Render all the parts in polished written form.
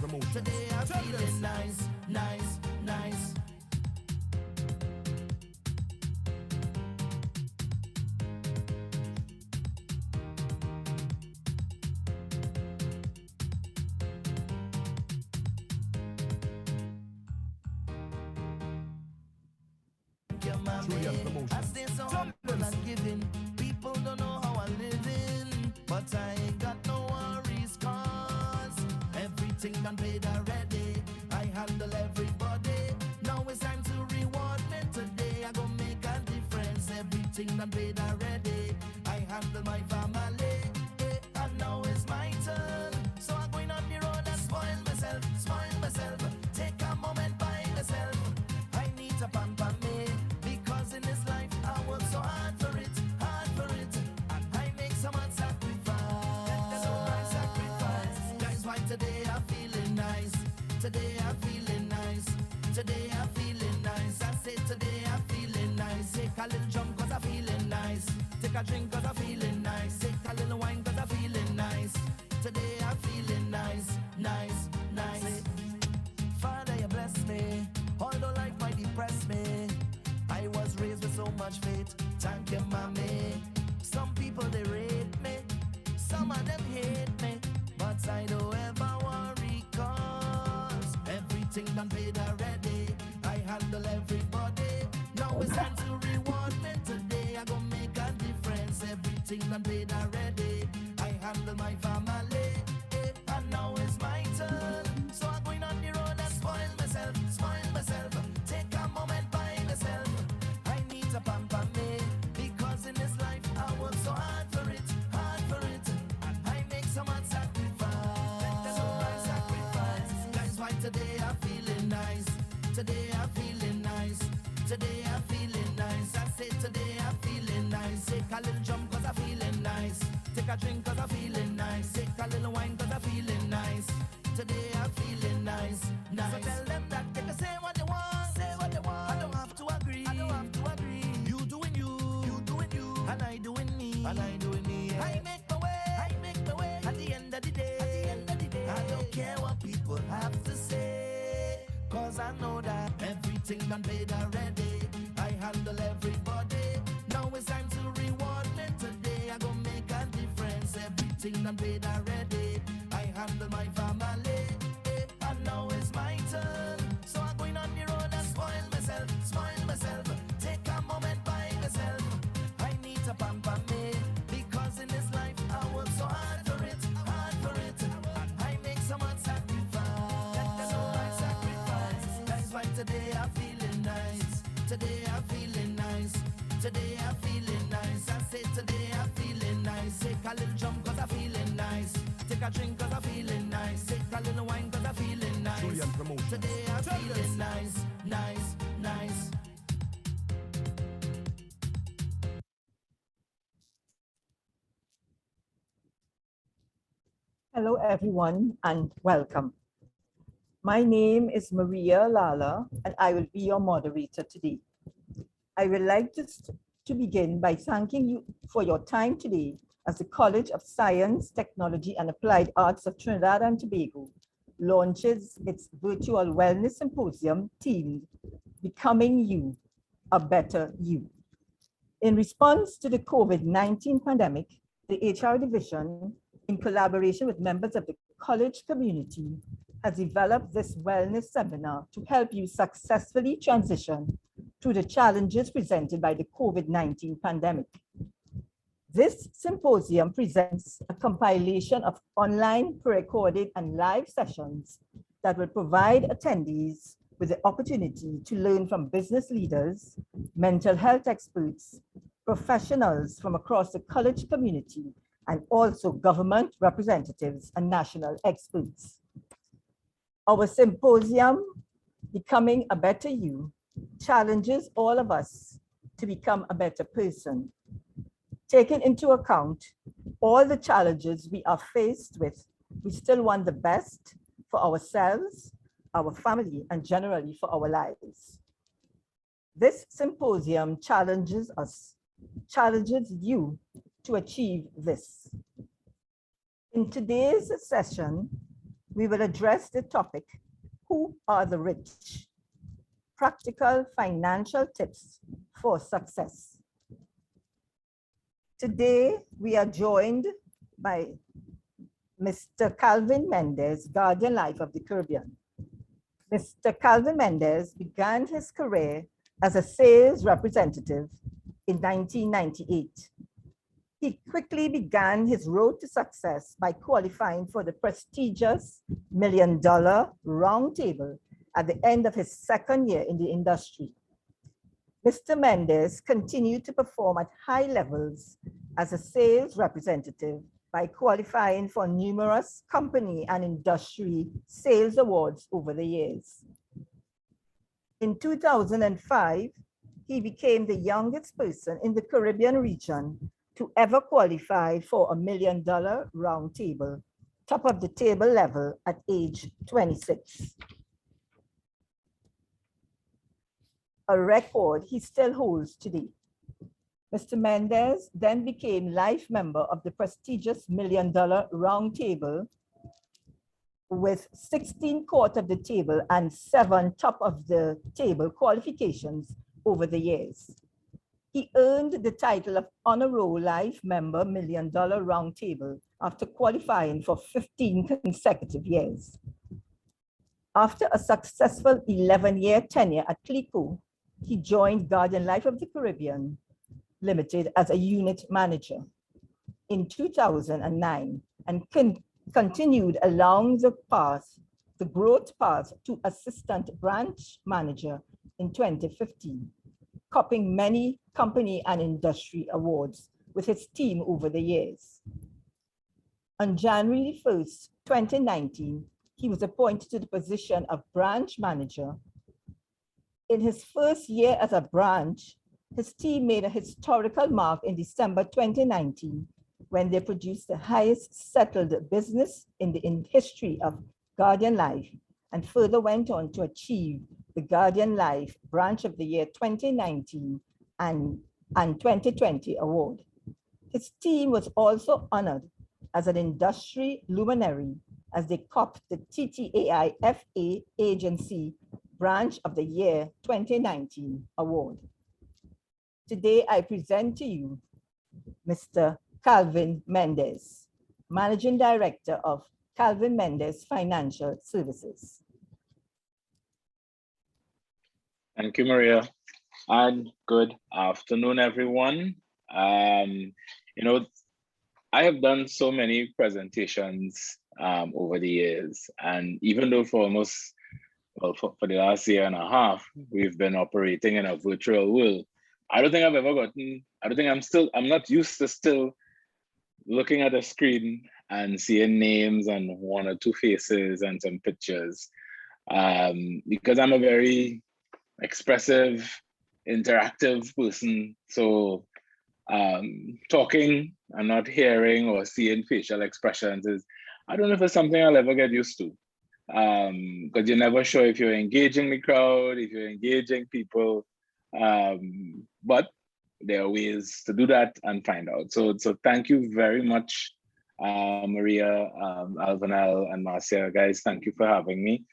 Today I'm feeling nice, nice, nice. I stay so humble and giving. People don't know how I'm living, but I ain't got no worries, cause everything done paid already. I handle everybody. Now it's time to reward me today. I gon' make a difference. Everything done paid already. I handle my family, and now it's my turn. So I'm going on the road and spoil myself. Take a moment by myself. I need to pamper me, because in this life I work so hard for it, and I make so much sacrifice, Guys, why today I'm feeling nice? Today I'm feeling nice. Today I'm feeling nice. I say today I'm feeling nice. Take a little jump cause I'm feeling nice. Take a drink cause I'm feeling nice. Take a little wine cause I'm feeling nice. Today I'm feeling nice, nice, nice. Father, you bless me, although life might depress me. I was raised with so much faith. Thank you, mommy. Some people they rate me, some of them hate me, but I don't ever worry, cause everything done paid already. I handle everybody. Now it's time to reward me today. I gon' make a difference. Everything done paid already. I handle my family, and now it's my turn. So I'm going on the road and spoil myself. Take a moment by myself. I need to pamper me, because in this life I work so hard for it, and I make so much sacrifice, Guys, why today I'm feeling nice? Today I'm feeling nice. Today I'm feeling nice. I say today I'm feeling nice. Take a little jump cause I'm feeling nice. Take a drink cause I'm feeling nice. Take a little wine cause I'm feeling nice. Today I'm feeling nice, nice. So tell them that they can say what they want. I don't have to agree. You doing you, and I doing me. Yeah. I make my way. At the end of the day, I don't care what people have to say, cause I know that everything done paid already. I handle everybody. Now it's time to reward me today. I gon' make a difference. Everything done paid already. I handle my family, and now it's my turn. So I'm going on the road and spoil myself. Take a moment by myself. I need to pamper me, because in this life I work so hard for it, and I make so much sacrifice. That's why today I'm feeling nice. Today I'm feeling nice. Today I'm feeling nice. I say today I'm feeling nice. Take a little jump cause I'm feeling nice. Take a drink cause I'm feeling nice. Take a little wine cause I'm feeling nice. Today I'm feeling nice, nice, nice. Hello, everyone, and welcome. My name is Maria Lala, and I will be your moderator today. I would like to begin by thanking you for your time today as the College of Science, Technology, and Applied Arts of Trinidad and Tobago launches its virtual wellness symposium themed Becoming You, a Better You. In response to the COVID-19 pandemic, the HR division, in collaboration with members of the college community, has developed this wellness seminar to help you successfully transition through the challenges presented by the COVID-19 pandemic. This symposium presents a compilation of online, pre-recorded, and live sessions that will provide attendees with the opportunity to learn from business leaders, mental health experts, professionals from across the college community, and also government representatives and national experts. Our symposium, Becoming a Better You, challenges all of us to become a better person. Taking into account all the challenges we are faced with, we still want the best for ourselves, our family, and generally for our lives. This symposium challenges us, challenges you to achieve this. In today's session, we will address the topic, who are the rich? Practical financial tips for success. Today, we are joined by Mr. Calvin Mendez, Guardian Life of the Caribbean. Mr. Calvin Mendez began his career as a sales representative in 1998. He quickly began his road to success by qualifying for the prestigious $1 Million Roundtable at the end of his second year in the industry. Mr. Mendez continued to perform at high levels as a sales representative by qualifying for numerous company and industry sales awards over the years. In 2005, he became the youngest person in the Caribbean region to ever qualify for a $1 Million Roundtable, top of the table level at age 26. A record he still holds today. Mr. Mendez then became life member of the prestigious $1 Million Roundtable with 16 court of the table and 7 top of the table qualifications over the years. He earned the title of Honor Roll Life Member $1 Million Roundtable after qualifying for 15 consecutive years. After a successful 11-year tenure at CLICO, he joined Guardian Life of the Caribbean Limited as a unit manager in 2009 and continued along the growth path to assistant branch manager in 2015, copying many company and industry awards with his team over the years. On January 1st, 2019, he was appointed to the position of branch manager. In his first year as a branch, his team made a historical mark in December 2019 when they produced the highest settled business in the history of Guardian Life, and further went on to achieve the Guardian Life Branch of the Year 2019 and 2020 award. His team was also honored as an industry luminary as they copped the TTAI FA Agency Branch of the Year 2019 award. Today, I present to you Mr. Calvin Mendez, Managing Director of Calvin Mendez Financial Services. Thank you, Maria, and good afternoon, everyone. You know, I have done so many presentations over the years, and even though for almost, well, for the last year and a half, we've been operating in a virtual world, I don't think I've ever gotten, I'm not used to still looking at a screen and seeing names and 1 or 2 faces and some pictures, because I'm a very expressive, interactive person. So talking and not hearing or seeing facial expressions is, I don't know if it's something I'll ever get used to, because you're never sure if you're engaging the crowd, if you're engaging people, but there are ways to do that and find out. So thank you very much, Maria, Alvanel, and Marcia, guys. Thank you for having me.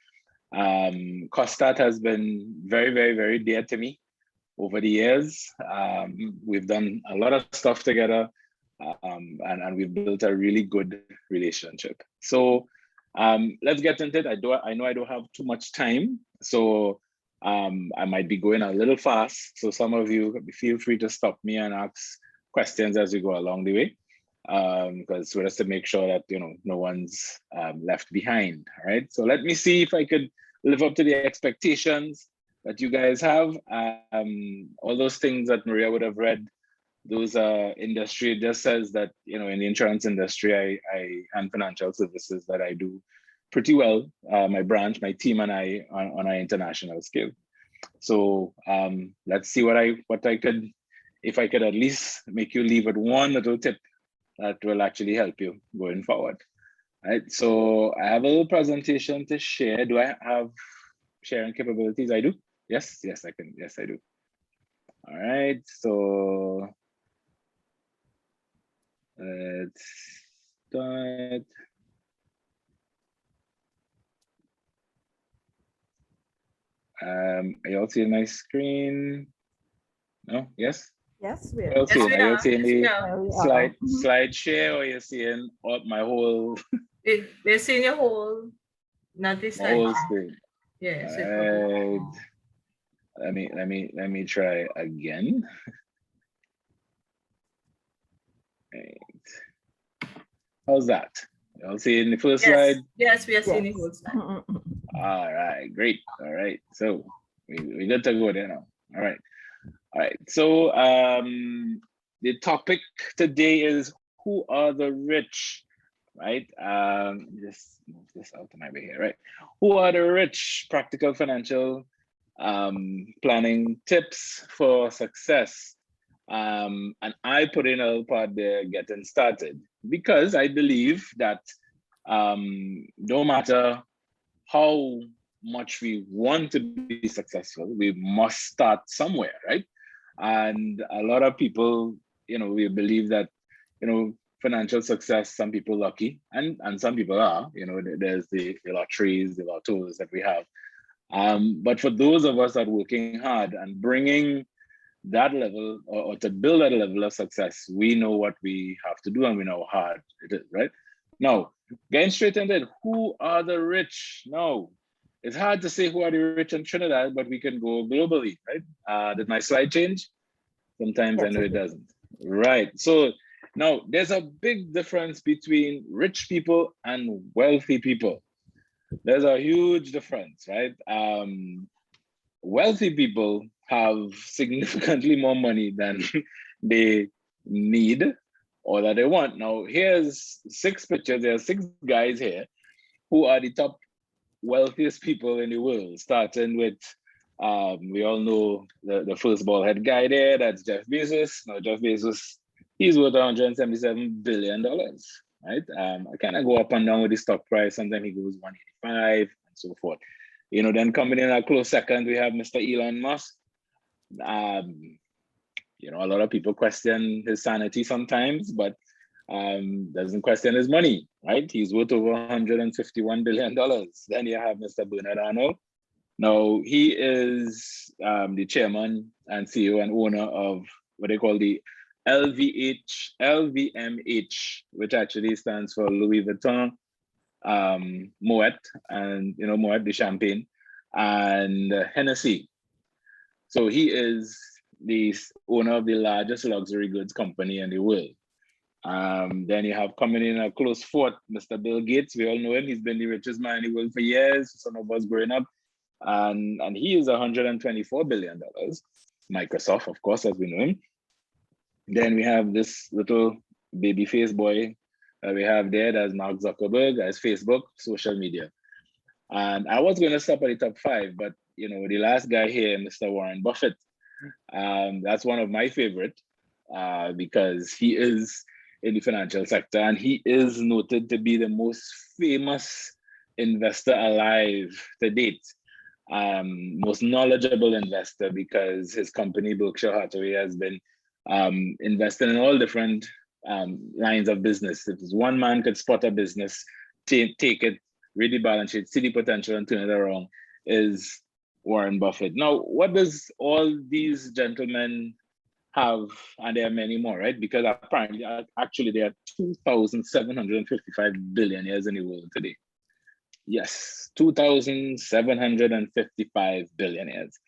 COSTAT has been very, very, very dear to me over the years. We've done a lot of stuff together, and we've built a really good relationship. So let's get into it. I know I don't have too much time, so I might be going a little fast. So some of you feel free to stop me and ask questions as we go along the way, because we're just to make sure that no one's left behind. All right. So let me see if I could live up to the expectations that you guys have. All those things that Maria would have read, those industry just says that in the insurance industry, I and financial services, that I do pretty well. My branch, my team, and I on an international scale. So let's see what I could, if I could at least make you leave with one little tip that will actually help you going forward. All right. So I have a little presentation to share. Do I have sharing capabilities? I do. Yes, I can. Yes, I do. All right. So let's start. Are you all seeing my screen? No? Yes? Yes, Are you all we're. Yes, seeing? we Are you all are. seeing Yes, we the are. There we are. slide share, or you're seeing my whole We're seeing your whole, not this my slide. whole screen? Yes. Alright. Let me try again. Right. How's that? You all seeing the first slide? Yes, we are seeing the Yes. whole slide. All right, great. All right, so we good to go there now. All right. So the topic today is who are the rich, right? Just move this out of my way here, right? Who are the rich? Practical financial planning tips for success. And I put in a little part there, getting started, because I believe that no matter how much we want to be successful, we must start somewhere, right? And a lot of people, we believe that, financial success, some people lucky, and some people are, there's the lotteries, the lottos that we have. But for those of us that are working hard and bringing that level, or to build that level of success, we know what we have to do and we know how hard it is, right? Now, getting straight into it, who are the rich? Now, it's hard to say who are the rich in Trinidad, but we can go globally, right? Did my slide change? Sometimes I Yes, know it it is. doesn't. Right. So now there's a big difference between rich people and wealthy people. There's a huge difference, right? Wealthy people have significantly more money than they need or that they want. Now, here's 6 pictures. There are 6 guys here who are the top wealthiest people in the world, starting with, we all know the first bald head guy there, that's Jeff Bezos. Now, Jeff Bezos, he's worth $177 billion, right? I kind of go up and down with the stock price. Sometimes he goes 185 and so forth. Then coming in a close second, we have Mr. Elon Musk. A lot of people question his sanity sometimes, but doesn't question his money, right? He's worth over $151 billion. Then you have Mr. Bernard Arnold. Now, he is the chairman and CEO and owner of what they call the LVMH, which actually stands for Louis Vuitton, Moet, and Moet, the champagne, and Hennessy. So he is the owner of the largest luxury goods company in the world. Then you have coming in a close fourth, Mr. Bill Gates. We all know him. He's been the richest man in the world for years. Some of us growing up, and he is $124 billion. Microsoft, of course, as we know him. Then we have this little baby face boy we have there. That's Mark Zuckerberg, as Facebook, social media. And I was going to stop at the top 5, but the last guy here, Mr. Warren Buffett, that's one of my favorite because he is in the financial sector and he is noted to be the most famous investor alive to date. Most knowledgeable investor, because his company Berkshire Hathaway has been investing in all different lines of business. If one man could spot a business, take it, read the balance sheet, see the potential, and turn it around, is Warren Buffett. Now, what does all these gentlemen have? And there are many more, right? Because apparently, actually, there are 2,755 billionaires in the world today. Yes, 2,755 billionaires.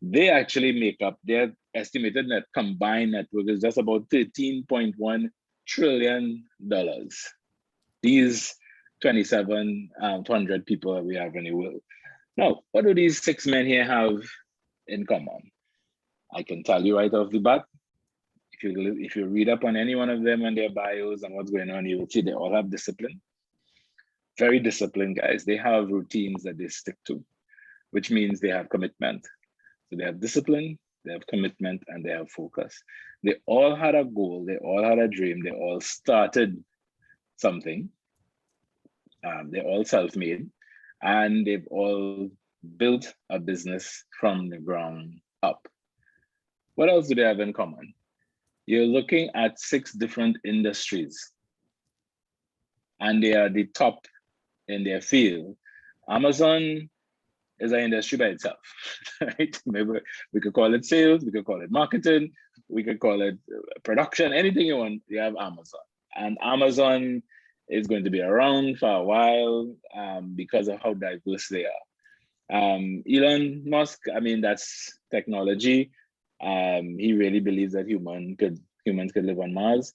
They actually make up, their estimated net combined net worth is just about $13.1 trillion. These 2,700 people that we have in the world. Now, what do these 6 men here have in common? I can tell you right off the bat. If you read up on any one of them and their bios and what's going on, you will see they all have discipline. Very disciplined guys. They have routines that they stick to, which means they have commitment. So they have discipline, they have commitment, and they have focus. They all had a goal, they all had a dream, they all started something. They're all self-made, and they've all built a business from the ground up. What else do they have in common? You're looking at 6 different industries, and they are the top in their field. Amazon is an industry by itself, right? Maybe we could call it sales, we could call it marketing, we could call it production, anything you want. You have Amazon, and Amazon is going to be around for a while because of how diverse they are. Elon Musk, I mean, that's technology. He really believes that humans could live on Mars.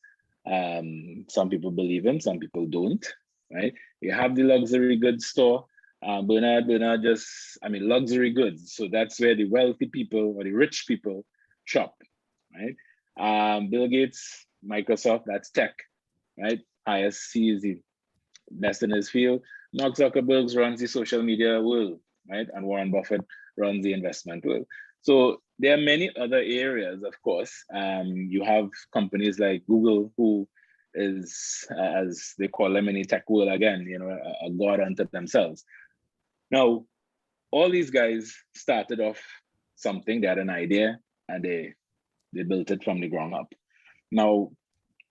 Some people believe him, some people don't, right? You have the luxury goods store. Bernard just, I mean, luxury goods. So that's where the wealthy people or the rich people shop, right? Bill Gates, Microsoft, that's tech, right? Highest, he is the best in his field. Mark Zuckerberg runs the social media world, right? And Warren Buffett runs the investment world. So there are many other areas, of course. You have companies like Google, who is, as they call them in the tech world, again, you know, a god unto themselves. Now, all these guys started off something, they had an idea, and they built it from the ground up. Now,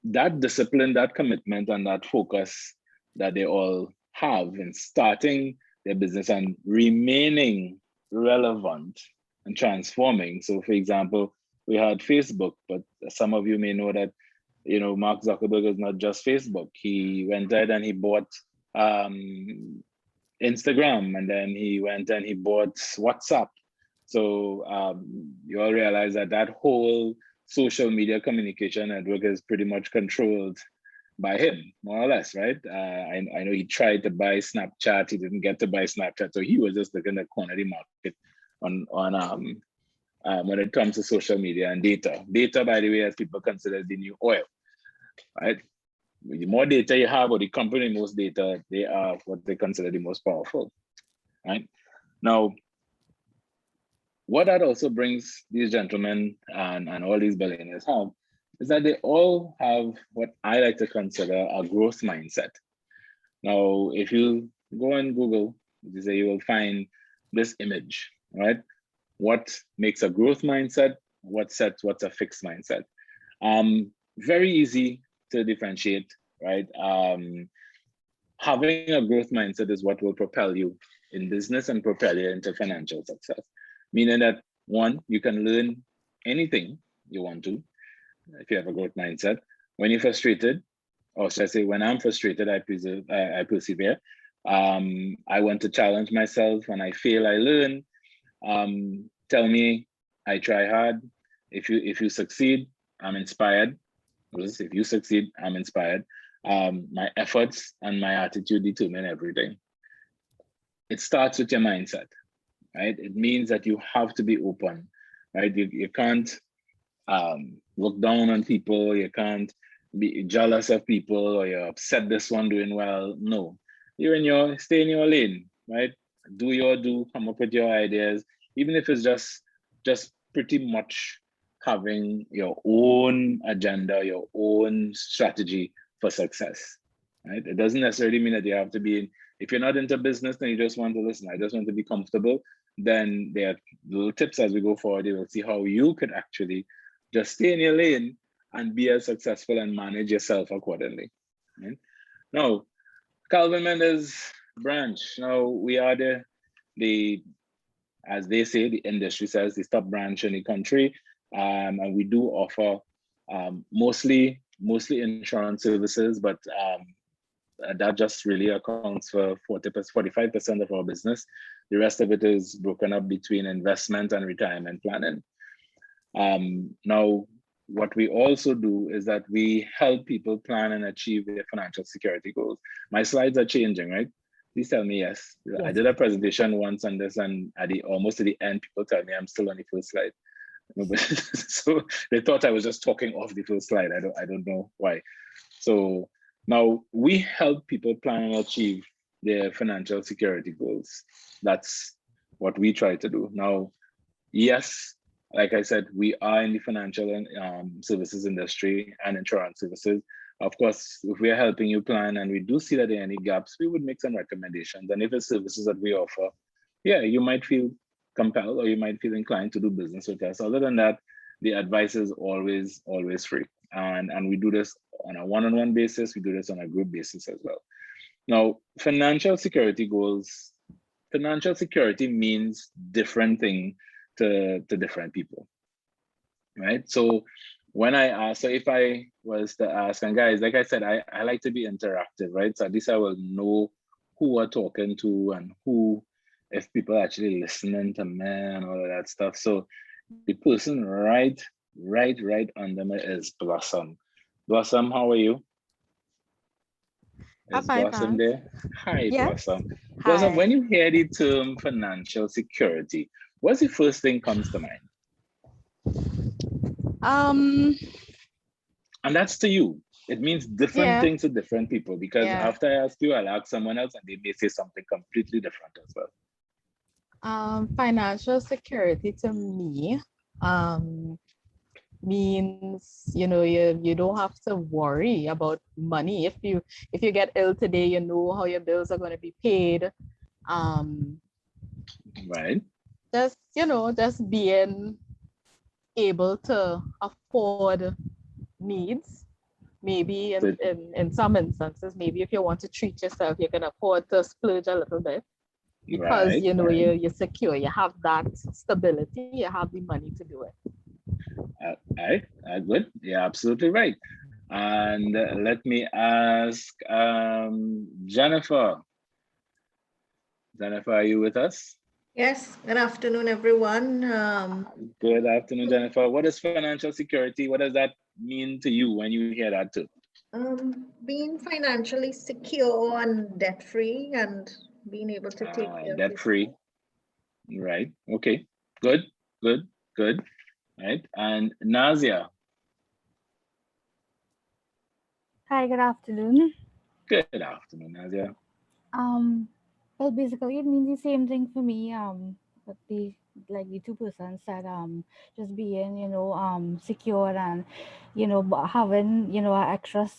that discipline, that commitment, and that focus that they all have in starting their business and remaining relevant and transforming. So, for example, we had Facebook, but some of you may know that, you know, Mark Zuckerberg is not just Facebook. He went ahead and he bought Instagram, and then he went and he bought WhatsApp. So you all realize that that whole social media communication network is pretty much controlled by him, more or less, right? I know he tried to buy Snapchat, he didn't get to buy Snapchat, so he was just looking at quantity market on when it comes to social media and data. Data, by the way, as people consider the new oil, right? The more data you have, or the company most data, they are what they consider the most powerful, right? Now, what that also brings these gentlemen and all these billionaires have is that they all have what I like to consider a growth mindset. Now, if you go on Google, you will find this image, right? What makes a growth mindset? What's a fixed mindset? Very easy to differentiate, right? Having a growth mindset is what will propel you in business and propel you into financial success. Meaning that, one, you can learn anything you want to if you have a growth mindset. When you're frustrated, or should I say, when I'm frustrated, I persevere. I want to challenge myself. When I fail, I learn. Tell me, I try hard. If you succeed, I'm inspired. If you succeed, I'm inspired. My efforts and my attitude determine everything. It starts with your mindset, right? It means that you have to be open, right? You can't look down on people. You can't be jealous of people, or you're upset this one doing well. No, stay in your lane, right? Come up with your ideas, even if it's just pretty much having your own agenda, your own strategy for success, right? It doesn't necessarily mean that you have to be, if you're not into business, then you just want to listen, I just want to be comfortable, then there are little tips as we go forward. You will see how you could actually just stay in your lane and be as successful and manage yourself accordingly, right? Now, Calvin Mendez branch. Now, we are the as they say, the industry says, the top branch in the country. And we do offer mostly insurance services, but that just really accounts for 45% of our business. The rest of it is broken up between investment and retirement planning. Now, what we also do is that we help people plan and achieve their financial security goals. My slides are changing, right? Please tell me yes. Yes. I did a presentation once on this, and almost at the end, people tell me I'm still on the first slide. So they thought I was just talking off the first slide. I don't know why. So now we help people plan and achieve their financial security goals. That's what we try to do. Now, yes, like I said, we are in the financial and services industry and insurance services. Of course, if we are helping you plan and we do see that there are any gaps, we would make some recommendations. And if it's services that we offer, yeah, you might feel compelled or you might feel inclined to do business with us. Other than that, the advice is always free. And we do this on a one-on-one basis. We do this on a group basis as well. Now, financial security goals financial security means different thing to different people, right? So when I ask, so if I was to ask, and guys, like I said, I like to be interactive, right? So at least I will know who we're talking to and who, if people are actually listening to me and all of that stuff. So the person right under me is Blossom. Blossom, how are you? I'm Is fine, Blossom thanks. there? Hi, Yes. Blossom. Blossom, Hi. when you hear the term financial security, what's the first thing comes to mind? Um, And that's to you. It means different Yeah. things to different people, because Yeah. after I ask you, I'll ask someone else and they may say something completely different as well. Financial security to me, means, you don't have to worry about money. If you get ill today, you know how your bills are going to be paid. Right? Just being able to afford needs. Maybe So, in some instances, maybe if you want to treat yourself, you can afford to splurge a little bit because right, you're secure, you have that stability, you have the money to do it. good. Yeah, absolutely right. And let me ask Jennifer. Jennifer, are you with us? Yes, good afternoon, everyone. Good afternoon, Jennifer. What is financial security? What does that mean to you when you hear that too? Being financially secure and debt-free and being able to take care of Debt free. Right. Okay. Good. Right. And Nazia. Hi, good afternoon. Good afternoon, Nazia. Well, basically it means the same thing for me. But the two persons said, just being, secure and, having, an extra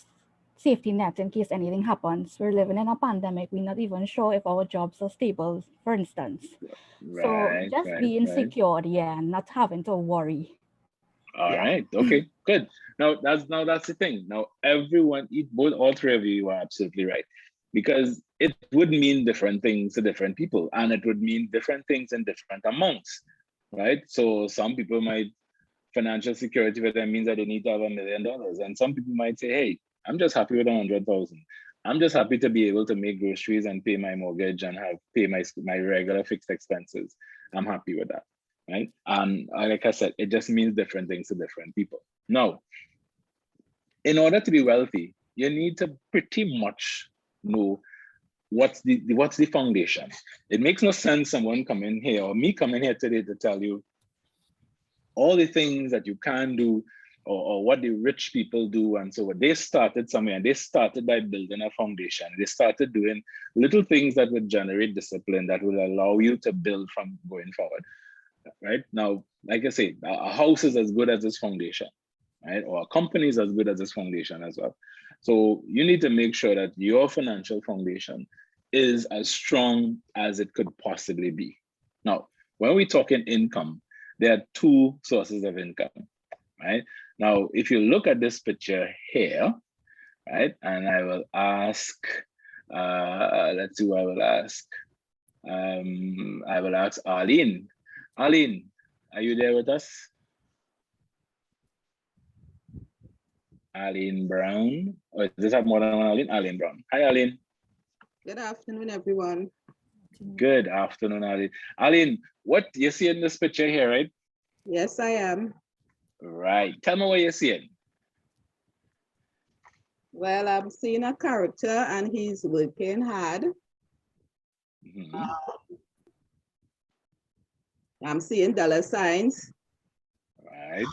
safety net in case anything happens. We're living in a pandemic. We're not even sure if our jobs are stable, for instance. So Right. just being secure, yeah, and not having to worry. All right. Okay. Good. Now that's the thing. Now everyone, all three of you are absolutely right, because it would mean different things to different people, and it would mean different things in different amounts, right? So some people might, financial security for them means that they need to have $1 million, and some people might say, "Hey, I'm just happy with 100,000. I'm just happy to be able to make groceries and pay my mortgage and pay my regular fixed expenses. I'm happy with that." Right? And like I said, it just means different things to different people. Now, in order to be wealthy, you need to pretty much know what's the foundation. It makes no sense someone coming here or me coming here today to tell you all the things that you can do, or what the rich people do. And so they started somewhere, and they started by building a foundation. They started doing little things that would generate discipline that will allow you to build from going forward. Right? Now, like I say, a house is as good as its foundation, right? Or a company is as good as its foundation as well. So you need to make sure that your financial foundation is as strong as it could possibly be. Now, when we're talking income, there are two sources of income, right? Now, if you look at this picture here, right, and I will ask, let's see who I will ask. I will ask Arlene. Arlene, are you there with us? Arlene Brown. Or does this have more than one Arlene? Arlene Brown. Hi, Arlene. Good afternoon, everyone. Good afternoon, Arlene. Arlene, what you see in this picture here, right? Yes, I am. Right. Tell me what you're seeing. Well, I'm seeing a character and he's working hard. I'm seeing dollar signs. Right.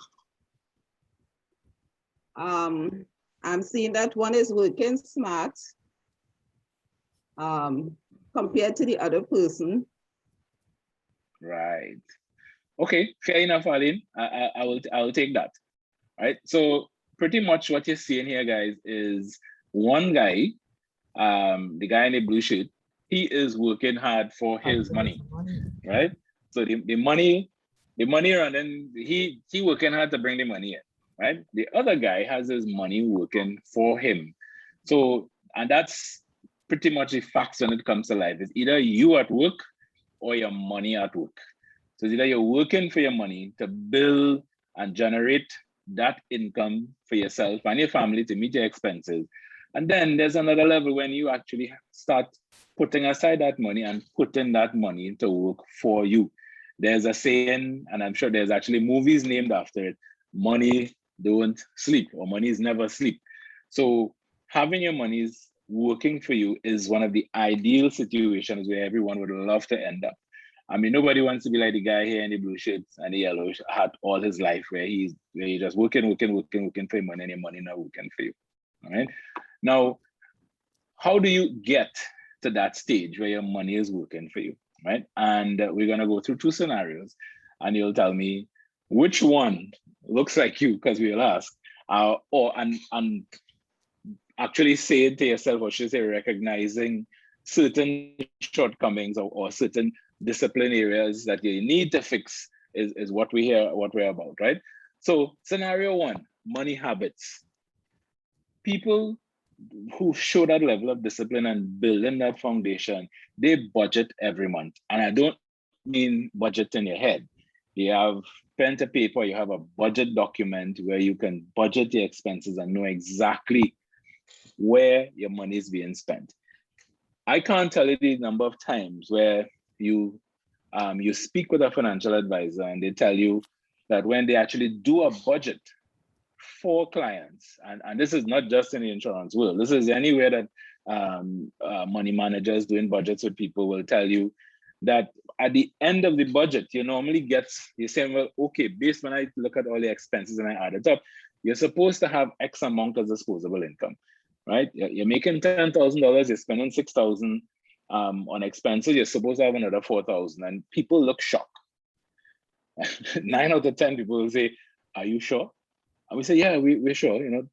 I'm seeing that one is working smart compared to the other person. Right. Okay, fair enough, Arlene. I will take that. Right. So pretty much what you're seeing here, guys, is one guy, the guy in the blue shirt, he is working hard for his money. Right. So the money running, he working hard to bring the money in. Right. The other guy has his money working for him. So, and that's pretty much the facts when it comes to life. It's either you at work or your money at work. So it's either you're working for your money to build and generate that income for yourself and your family to meet your expenses. And then there's another level when you actually start putting aside that money and putting that money to work for you. There's a saying, and I'm sure there's actually movies named after it, money don't sleep, or money is never sleep. So having your monies working for you is one of the ideal situations where everyone would love to end up. I mean, nobody wants to be like the guy here in the blue shirts and the yellow hat all his life, where he's just working for your money, and your money not working for you. All right. Now, how do you get to that stage where your money is working for you, right? And we're gonna go through two scenarios, and you'll tell me which one looks like you, because we'll ask, and actually say it to yourself, or should I say recognizing certain shortcomings or certain discipline areas that you need to fix is what we're about, right? So scenario one, money habits. People who show that level of discipline and building that foundation, they budget every month. And I don't mean budget in your head. You have pen to paper, you have a budget document where you can budget your expenses and know exactly where your money is being spent. I can't tell you the number of times where you speak with a financial advisor and they tell you that when they actually do a budget for clients, and this is not just in the insurance world, this is anywhere that money managers doing budgets with people will tell you that at the end of the budget, you normally get, you say, well, okay, based when I look at all the expenses and I add it up, you're supposed to have X amount as disposable income, right? You're making $10,000, you're spending $6,000 on expenses, you're supposed to have another $4,000, and people look shocked. 9 out of 10 people will say, are you sure? And we say, yeah, we're sure. You know,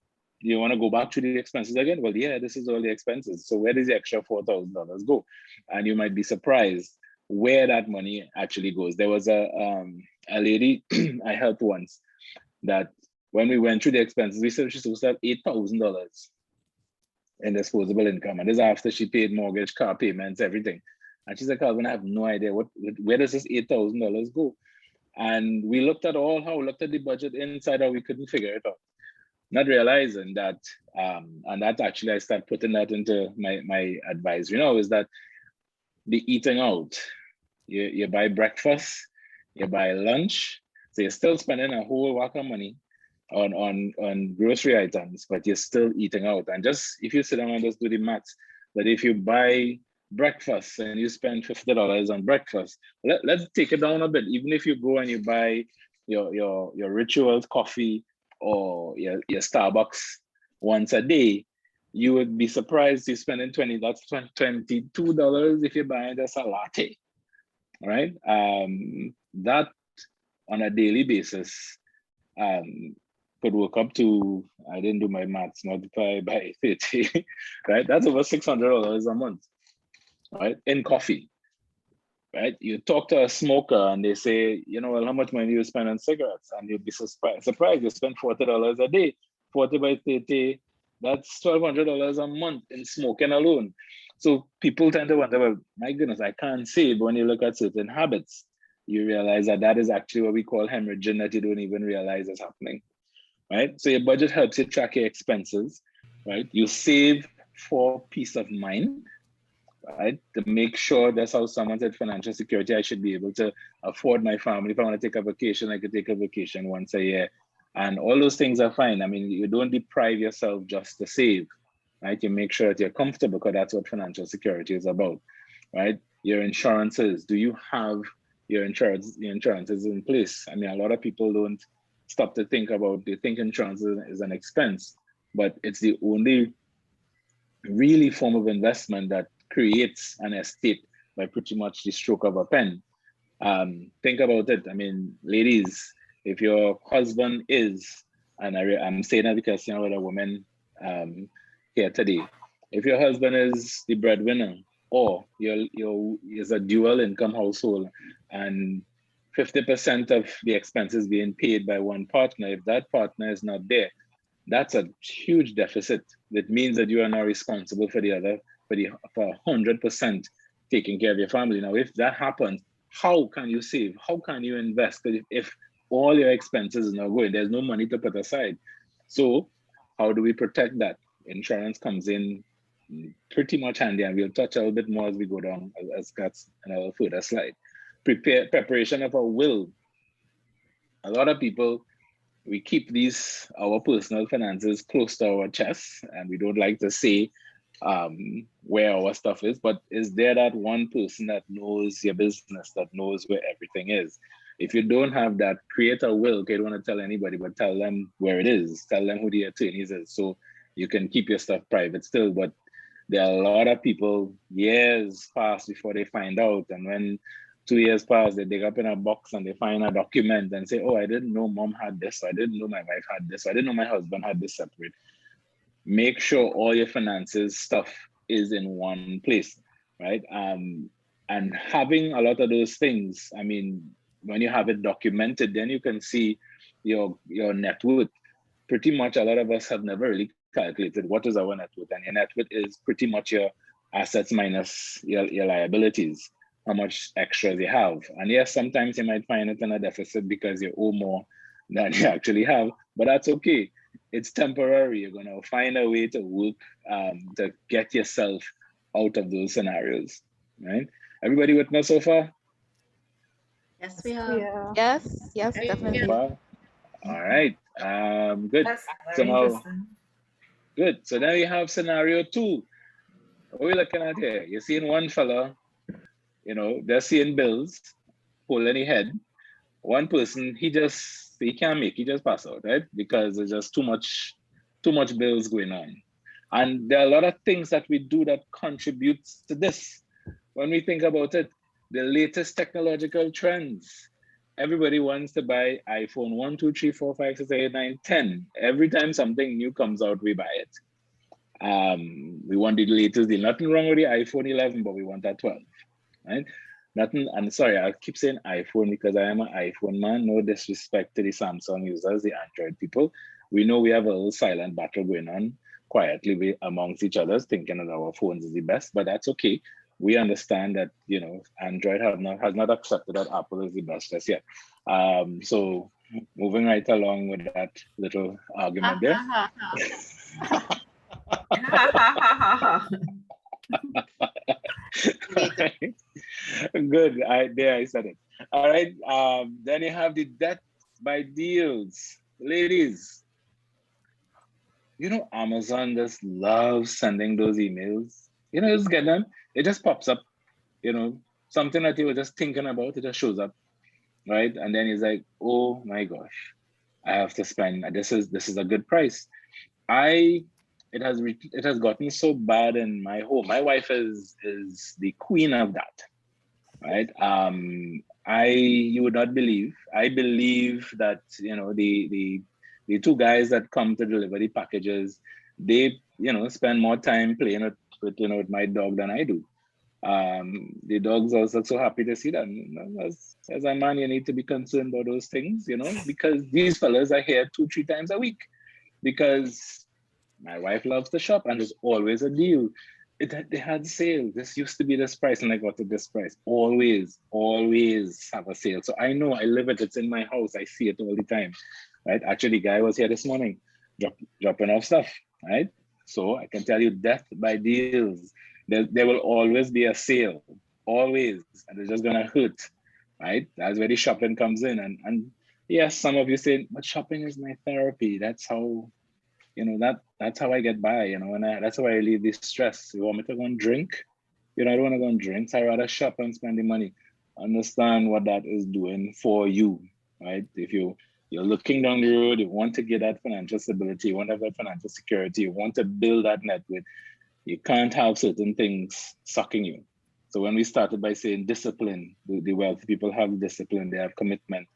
you want to go back to the expenses again? Well, yeah, this is all the expenses. So where does the extra $4,000 go? And you might be surprised where that money actually goes. There was a lady I helped once that when we went through the expenses, we said she's supposed to have $8,000 in disposable income. And this is after she paid mortgage, car payments, everything. And she's like, Calvin, I have no idea where does this $8,000 go? And we looked at the budget inside out, we couldn't figure it out. Not realizing that, and that actually I started putting that into my advice, is that the eating out, you buy breakfast, you buy lunch, so you're still spending a whole whack of money on grocery items, but you're still eating out. And just, if you sit down and just do the maths, that if you buy breakfast and you spend $50 on breakfast, let's take it down a bit. Even if you go and you buy your Rituals coffee or your Starbucks once a day, you would be surprised you're spending $22 if you're buying just a latte, right? That on a daily basis could work up to, I didn't do my maths, multiply by 30, right? That's over $600 a month, right? In coffee, right? You talk to a smoker and they say, well, how much money do you spend on cigarettes? And you'll be surprised you spend $40 a day. 40 by 30, that's $1,200 a month in smoking alone. So people tend to wonder, well, my goodness, I can't save. But when you look at certain habits, you realize that is actually what we call hemorrhaging, that you don't even realize is happening, right? So your budget helps you track your expenses, right? You save for peace of mind, right? To make sure, that's how someone said financial security, I should be able to afford my family. If I want to take a vacation, I could take a vacation once a year. And all those things are fine. I mean, you don't deprive yourself just to save, right? You make sure that you're comfortable, because that's what financial security is about, right? Your insurances, do you have your insurances in place? I mean, a lot of people don't stop to think about, they think insurance is an expense, but it's the only really form of investment that creates an estate by pretty much the stroke of a pen. Think about it. I mean, ladies, if your husband is, and I'm saying that because a lot of women here today, if your husband is the breadwinner, or is a dual income household, and 50% of the expenses being paid by one partner, if that partner is not there, that's a huge deficit. That means that you are now responsible for the other, for 100% taking care of your family. Now, if that happens, how can you save? How can you invest? Because if all your expenses is not going, there's no money to put aside. So how do we protect that? Insurance comes in pretty much handy, and we'll touch a little bit more as we go down, as that's another further slide. Preparation of a will. A lot of people, we keep our personal finances close to our chest, and we don't like to say where our stuff is, but is there that one person that knows your business, that knows where everything is? If you don't have that, create a will. Okay, you don't want to tell anybody, but tell them where it is. Tell them who the attorneys is, so you can keep your stuff private still. But there are a lot of people, years pass before they find out, and when 2 years pass, they dig up in a box and they find a document and say, oh, I didn't know mom had this, I didn't know my wife had this, I didn't know my husband had this separate. Make sure all your finances stuff is in one place, right? And having a lot of those things, I mean, when you have it documented, then you can see your net worth. Pretty much a lot of us have never really calculated what is our net worth, and your net worth is pretty much your assets minus your liabilities, how much extras you have. And yes, sometimes you might find it in a deficit because you owe more than you actually have, but that's okay. It's temporary. You're going to find a way to work to get yourself out of those scenarios, right? Everybody with me so far? Yes, we are. Yeah. Yes, definitely. All right, good. That's So very now, interesting. good. So now you have scenario 2. What are we looking at here? You're seeing one fella, they're seeing bills, holding his head. One person, he can't make, he just pass out, right? Because there's just too much bills going on. And there are a lot of things that we do that contributes to this. When we think about it, the latest technological trends, everybody wants to buy iPhone 1, 2, 3, 4, 5, 6, 8, 9, 10. Every time something new comes out, we buy it. We want the latest deal. Nothing wrong with the iPhone 11, but we want that 12, right? Nothing, and sorry, I keep saying iPhone because I am an iPhone man. No disrespect to the Samsung users, the Android people. We know we have a little silent battle going on quietly amongst each other, thinking that our phones is the best, but that's okay. We understand that, Android has not accepted that Apple is the best just yet. So moving right along with that little argument there. Good. I said it. All right. Then you have the death by deals. Ladies, Amazon just loves sending those emails. Just get them. It just pops up, something that you were just thinking about, it just shows up, right? And then it's like, oh my gosh, I have to spend. This is a good price. It has gotten so bad in my home. My wife is the queen of that, right? You would not believe. I believe that the two guys that come to deliver the packages, they spend more time playing with my dog than I do. The dog's also so happy to see that. As a man, you need to be concerned about those things, because these fellas are here 2-3 times a week. Because my wife loves to shop, and there's always a deal. They had sale. This used to be this price, and I got it this price. Always have a sale. So I know, I live it. It's in my house. I see it all the time, right? Actually, the guy was here this morning, dropping off stuff, right? So I can tell you, death by deals. There will always be a sale, always, and it's just gonna hurt, right? That's where the shopping comes in. And yes, some of you say, but shopping is my therapy. That's how. That's how I get by, and that's how I relieve the stress. You want me to go and drink? I don't want to go and drink. So I rather shop and spend the money. Understand what that is doing for you, right? If you're looking down the road, you want to get that financial stability, you want to have that financial security, you want to build that net worth, you can't have certain things sucking you. So when we started by saying discipline, the wealthy people have discipline, they have commitment,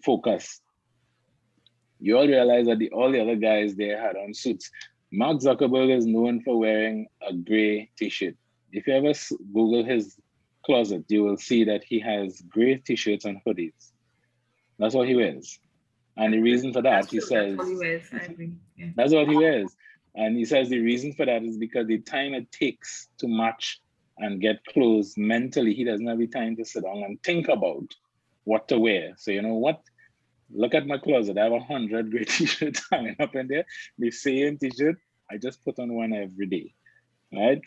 focus. You all realize that all the other guys there had on suits. Mark Zuckerberg is known for wearing a gray t-shirt. If you ever Google his closet, you will see that he has gray t-shirts and hoodies. That's what he wears. And the reason for that, he says, that's what he wears. I agree. Yeah. That's what he wears. And he says the reason for that is because the time it takes to match and get clothes mentally, he doesn't have the time to sit down and think about what to wear. So you know what? Look at my closet. I have 100 great t-shirts hanging up in there. The same t-shirt, I just put on one every day, right?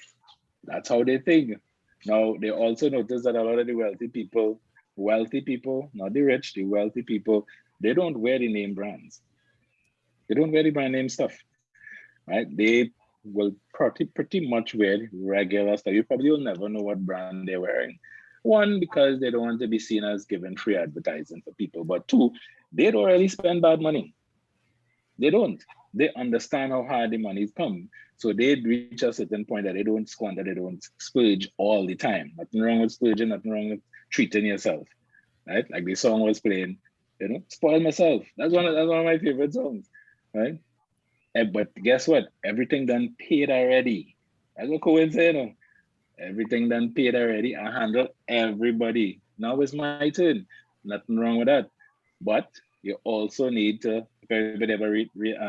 That's how they think. Now, they also notice that a lot of the wealthy people, not the rich, the wealthy people, they don't wear the name brands. They don't wear the brand name stuff, right? They will pretty much wear regular stuff. You probably will never know what brand they're wearing. One, because they don't want to be seen as giving free advertising for people. But two, they don't really spend bad money. They don't. They understand how hard the money's come. So they reach a certain point that they don't squander, they don't splurge all the time. Nothing wrong with splurging, nothing wrong with treating yourself, right? Like the song was playing, you know, Spoil Myself. That's one of my favorite songs, right? But guess what? Everything done paid already. That's what Cohen said, you know? Everything done paid already. I handle everybody. Now it's my turn. Nothing wrong with that. But you also need to, if anybody ever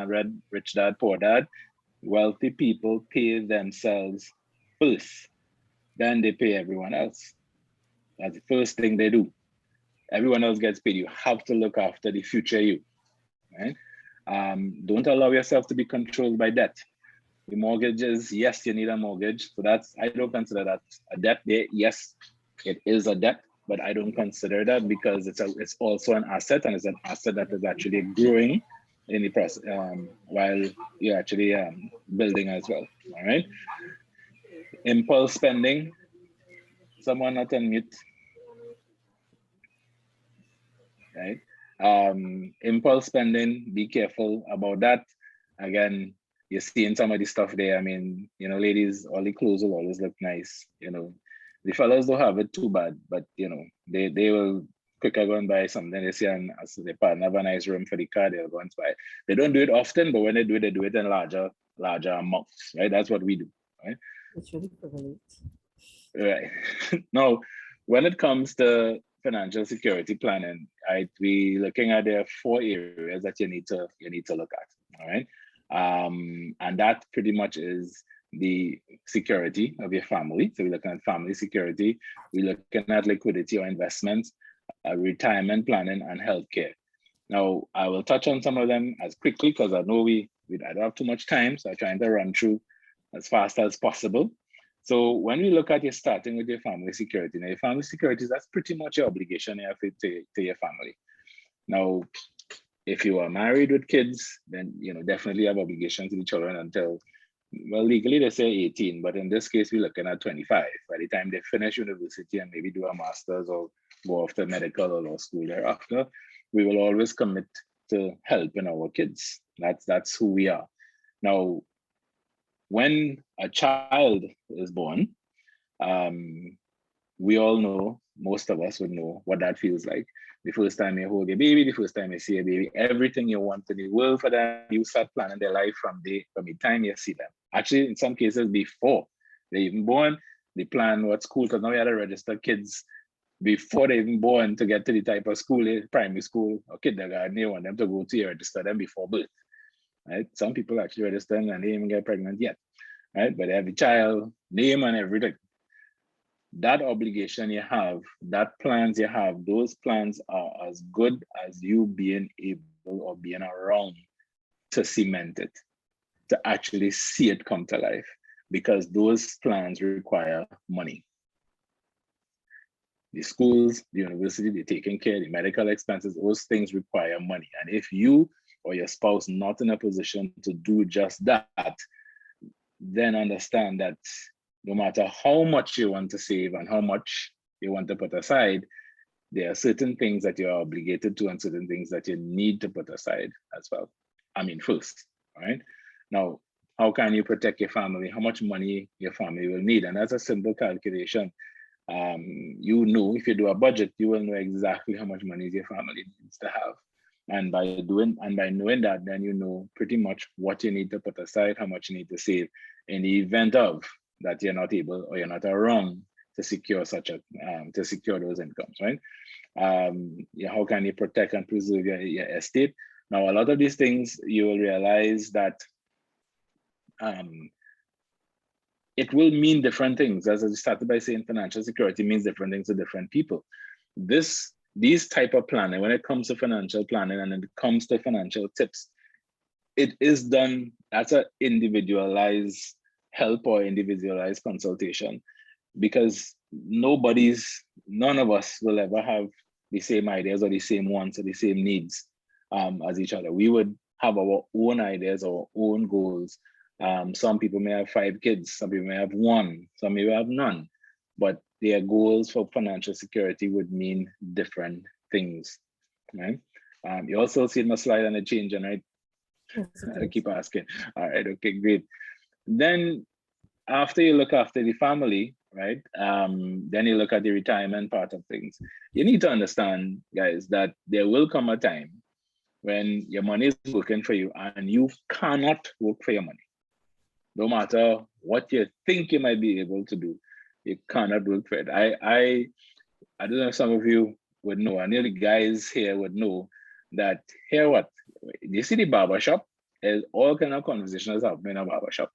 read Rich Dad, Poor Dad, wealthy people pay themselves first, then they pay everyone else. That's the first thing they do. Everyone else gets paid. You have to look after the future you, right? Don't allow yourself to be controlled by debt. The mortgages, yes, you need a mortgage. So I don't consider that a debt there. Yes, it is a debt, but I don't consider that because it's also an asset, and it's an asset that is actually growing in the process while you're actually building as well. All right. Impulse spending. Someone not on mute. Right. Impulse spending. Be careful about that. Again, you're seeing some of the stuff there. I mean, you know, ladies, all the clothes will always look nice. You know, the fellas don't have it too bad, but you know, they will quicker go and buy something they see and as their partner have a nice room for the car, they'll go and buy it. They don't do it often, but when they do it in larger amounts, right? That's what we do, right? It's really privileged. Right. Now, when it comes to financial security planning, we looking at there are 4 areas that you need to look at. All right. And that pretty much is the security of your family. So we're looking at family security, we're looking at liquidity or investments, retirement planning, and healthcare. Now, I will touch on some of them as quickly because I know I don't have too much time, so I'm trying to run through as fast as possible. So when we look at you starting with your family security, now your family security, that's pretty much your obligation you have to your family. Now, if you are married with kids, then you know definitely have obligation to the children until, well, legally they say 18, but in this case we're looking at 25. By the time they finish university and maybe do a master's or go off to medical or law school thereafter, we will always commit to helping our kids. That's who we are. Now, when a child is born, we all know, most of us would know what that feels like. The first time you hold a baby, the first time you see a baby, everything you want in the world for them, you start planning their life from the time you see them. Actually, in some cases, before they're even born, they plan what school, because now we had to register kids before they're even born to get to the type of school, primary school or kindergarten you want them to go to, you register them before birth. Right? Some people actually register and they even get pregnant yet, right? But every child, name and everything. That obligation you have, that plans you have, those plans are as good as you being able or being around to cement it, to actually see it come to life, because those plans require money. The schools, the university, they're taking care, the medical expenses, those things require money. And if you or your spouse not in a position to do just that, then understand that no matter how much you want to save and how much you want to put aside, there are certain things that you're obligated to and certain things that you need to put aside as well. I mean, first, all right? Now, how can you protect your family? How much money your family will need? And that's a simple calculation. You know, if you do a budget, you will know exactly how much money your family needs to have. And by knowing that, then you know pretty much what you need to put aside, how much you need to save in the event of that you're not able or you're not around to secure to secure those incomes, right? How can you protect and preserve your estate? Now, a lot of these things you will realize that it will mean different things. As I started by saying, financial security means different things to different people. These type of planning, when it comes to financial planning and it comes to financial tips, it is done as an individualized help or individualized consultation, because none of us will ever have the same ideas or the same wants or the same needs as each other. We would have our own ideas, our own goals. Some people may have 5 kids, some people may have 1, some may have none, but their goals for financial security would mean different things, right? You also see my slide on the changing, right? I keep asking. All right, okay, great. Then after you look after the family, right? Then you look at the retirement part of things. You need to understand, guys, that there will come a time when your money is working for you and you cannot work for your money. No matter what you think you might be able to do, you cannot work for it. I don't know if some of you would know, and the guys here would know that here what? You see the barbershop, there's all kind of conversations happening in a barbershop.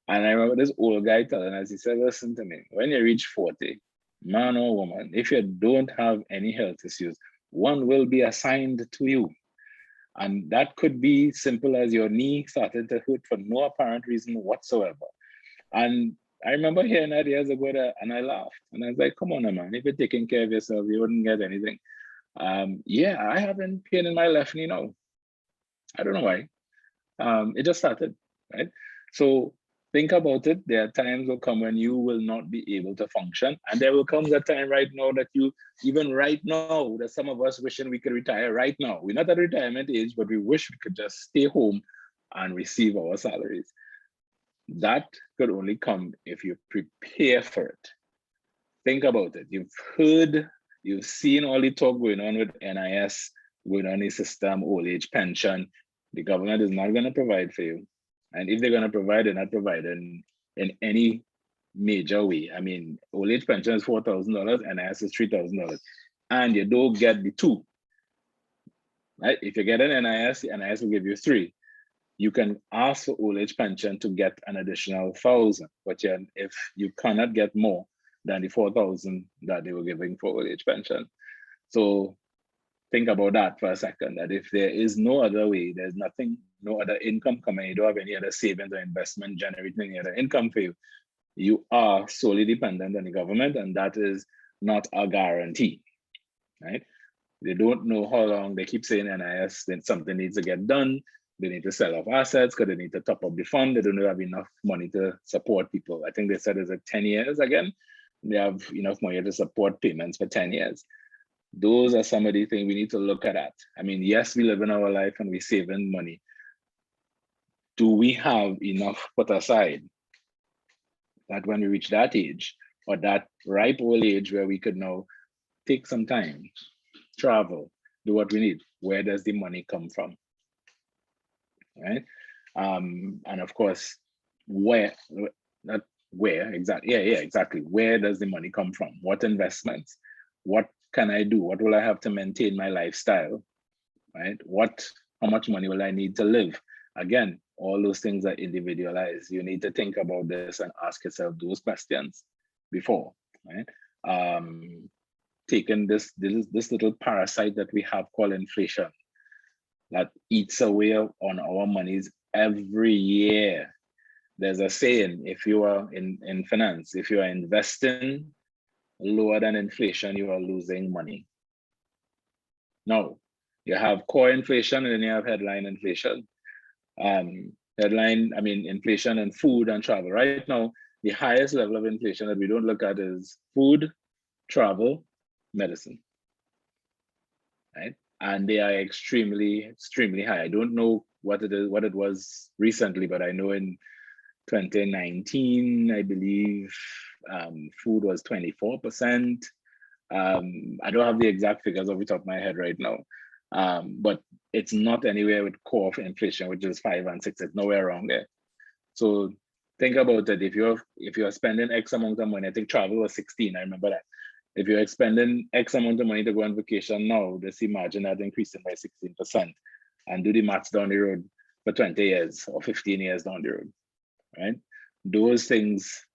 And I remember this old guy telling us, he said, listen to me, when you reach 40, man or woman, if you don't have any health issues, one will be assigned to you. And that could be simple as your knee started to hurt for no apparent reason whatsoever. And I remember hearing that years ago and I laughed. And I was like, come on, man, if you're taking care of yourself, you wouldn't get anything. Yeah, I haven't pain in my left knee now. I don't know why. It just started, right? So think about it. There are times will come when you will not be able to function. And there will come a time right now that even right now, that some of us wishing we could retire right now. We're not at retirement age, but we wish we could just stay home and receive our salaries. That could only come if you prepare for it. Think about it. You've seen all the talk going on with NIS, going on the system, old age pension. The government is not going to provide for you. And if they're going to provide, they're not providing in any major way. I mean, old age pension is $4,000, NIS is $3,000. And you don't get the 2. Right? If you get an NIS, the NIS will give you 3. You can ask for old age pension to get an additional 1,000, but if you cannot get more than the 4,000 that they were giving for old age pension. So think about that for a second, that if there is no other way, there's nothing, no other income coming, you don't have any other savings or investment generating any other income for you, you are solely dependent on the government, and that is not a guarantee, right? They don't know how long. They keep saying NIS, then something needs to get done. They need to sell off assets because they need to top up the fund. They don't have enough money to support people. I think they said it's 10 years again. They have enough money to support payments for 10 years. Those are some of the things we need to look at. I mean, yes, we live in our life and we're saving money. Do we have enough put aside that when we reach that age or that ripe old age where we could now take some time, travel, do what we need? Where does the money come from? Right? And of course, exactly. Where does the money come from? What investments? What can I do? What will I have to maintain my lifestyle? Right? How much money will I need to live? Again, all those things are individualized. You need to think about this and ask yourself those questions before, right? Taking this little parasite that we have called inflation that eats away on our monies every year. There's a saying, if you are in finance, if you are investing lower than inflation, you are losing money. Now, you have core inflation and then you have headline inflation. Inflation in food and travel. Right now, the highest level of inflation that we don't look at is food, travel, medicine, right? And they are extremely, extremely high. I don't know what it was recently, but I know in 2019, I believe food was 24%. I don't have the exact figures off the top of my head right now, but it's not anywhere with core inflation, which is 5 and 6. It's nowhere around there. So think about it. If you're spending X amount of money, I think travel was 16. I remember that. If you're spending X amount of money to go on vacation now, just imagine that increasing by 16%, and do the maths down the road for 20 years or 15 years down the road, right? those things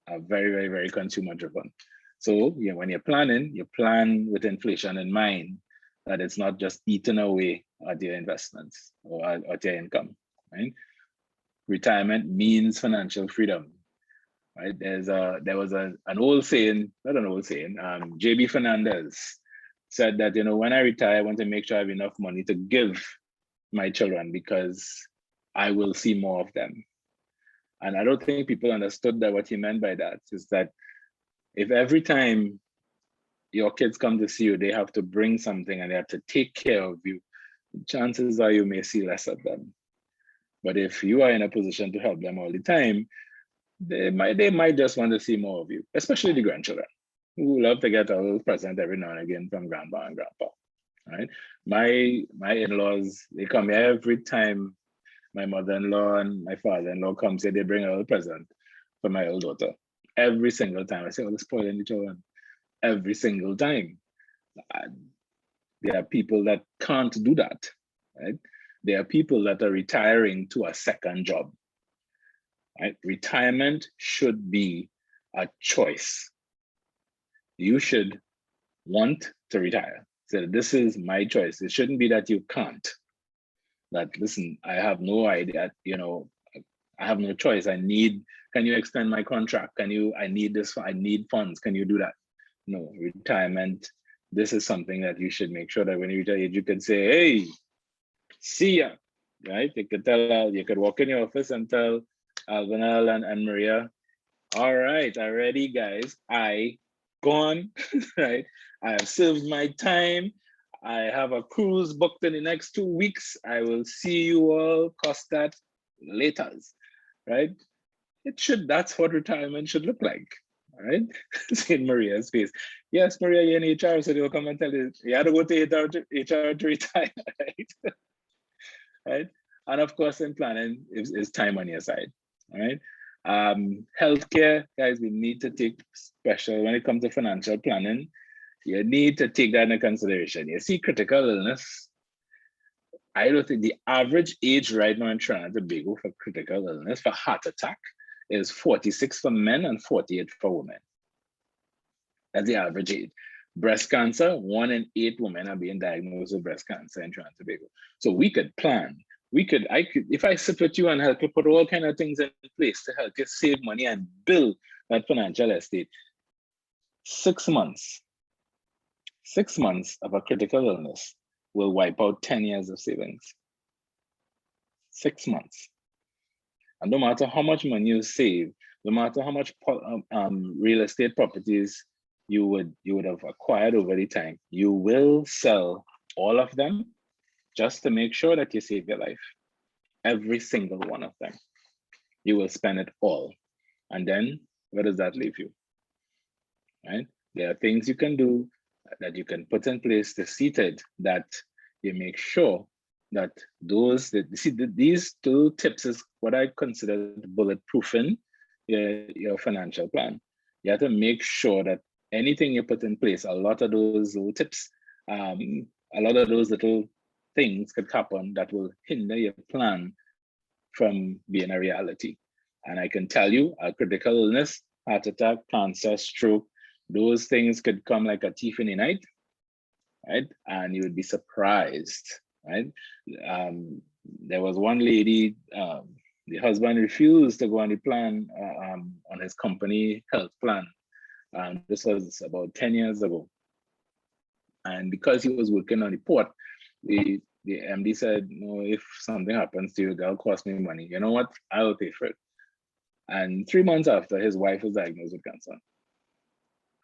are very, very, very consumer driven. So yeah, when you're planning, you plan with inflation in mind, that it's not just eating away at your investments or at your income, right? Retirement means financial freedom, right? There was an old saying, not an old saying, J.B. Fernandez said that, when I retire, I want to make sure I have enough money to give my children because I will see more of them. And I don't think people understood that what he meant by that is that if every time your kids come to see you, they have to bring something and they have to take care of you, chances are you may see less of them. But if you are in a position to help them all the time, they might just want to see more of you, especially the grandchildren who love to get a little present every now and again from grandma and grandpa, right? My in-laws, they come every time my mother-in-law and my father-in-law come, say they bring a little present for my old daughter. Every single time. I say, oh, they're spoiling the children. Every single time. There are people that can't do that, right? There are people that are retiring to a second job, right? Retirement should be a choice. You should want to retire. So this is my choice. It shouldn't be that you can't. That, listen, I have no idea, I have no choice. Can you extend my contract? I need this, I need funds. Can you do that? No, retirement, this is something that you should make sure that when you retire, you could say, hey, see ya, right? You could walk in your office and tell Alvinel and Maria, all right, already guys, I gone, right? I have served my time. I have a cruise booked in the next 2 weeks. I will see you all, Costat, later, right? That's what retirement should look like, right? In Maria's face. Yes, Maria, you're in HR, so they'll come and tell you, you have to go to HR to retire, right? Right? And of course, in planning is time on your side, right? Healthcare, guys, we need to take special, when it comes to financial planning, you need to take that into consideration. You see critical illness, I don't think the average age right now in Trinidad and Tobago for critical illness, for heart attack, is 46 for men and 48 for women. That's the average age. Breast cancer, 1 in 8 women are being diagnosed with breast cancer in Trinidad and Tobago. So we could plan. If I sit with you and help you put all kind of things in place to help you save money and build that financial estate, 6 months of a critical illness will wipe out 10 years of savings. 6 months. And no matter how much money you save, no matter how much real estate properties you would have acquired over the time, you will sell all of them just to make sure that you save your life. Every single one of them. You will spend it all. And then where does that leave you? Right? There are things you can do that you can put in place to see it that you make sure that these 2 tips is what I consider bulletproofing your financial plan. You have to make sure that anything you put in place, a lot of those little tips, a lot of those little things could happen that will hinder your plan from being a reality. And I can tell you, a critical illness, heart attack, cancer, stroke, those things could come like a thief in the night, right? And you would be surprised, right? There was one lady, the husband refused to go on the plan, on his company health plan. This was about 10 years ago. And because he was working on the port, the MD said, no, if something happens to you, that'll cost me money. You know what? I'll pay for it. And 3 months after, his wife was diagnosed with cancer.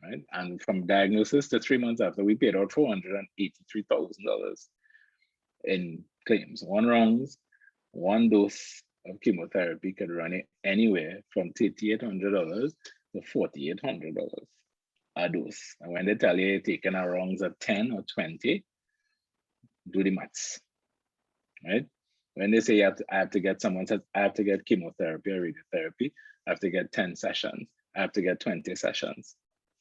Right? And from diagnosis to 3 months after, we paid out $483,000 in claims. 1 rounds, 1 dose of chemotherapy could run it anywhere from $3,800 to $4,800 a dose. And when they tell you you're taking a rounds of 10 or 20, do the maths, right? When they say I have to get someone says I have to get chemotherapy or radiotherapy, I have to get 10 sessions, I have to get 20 sessions.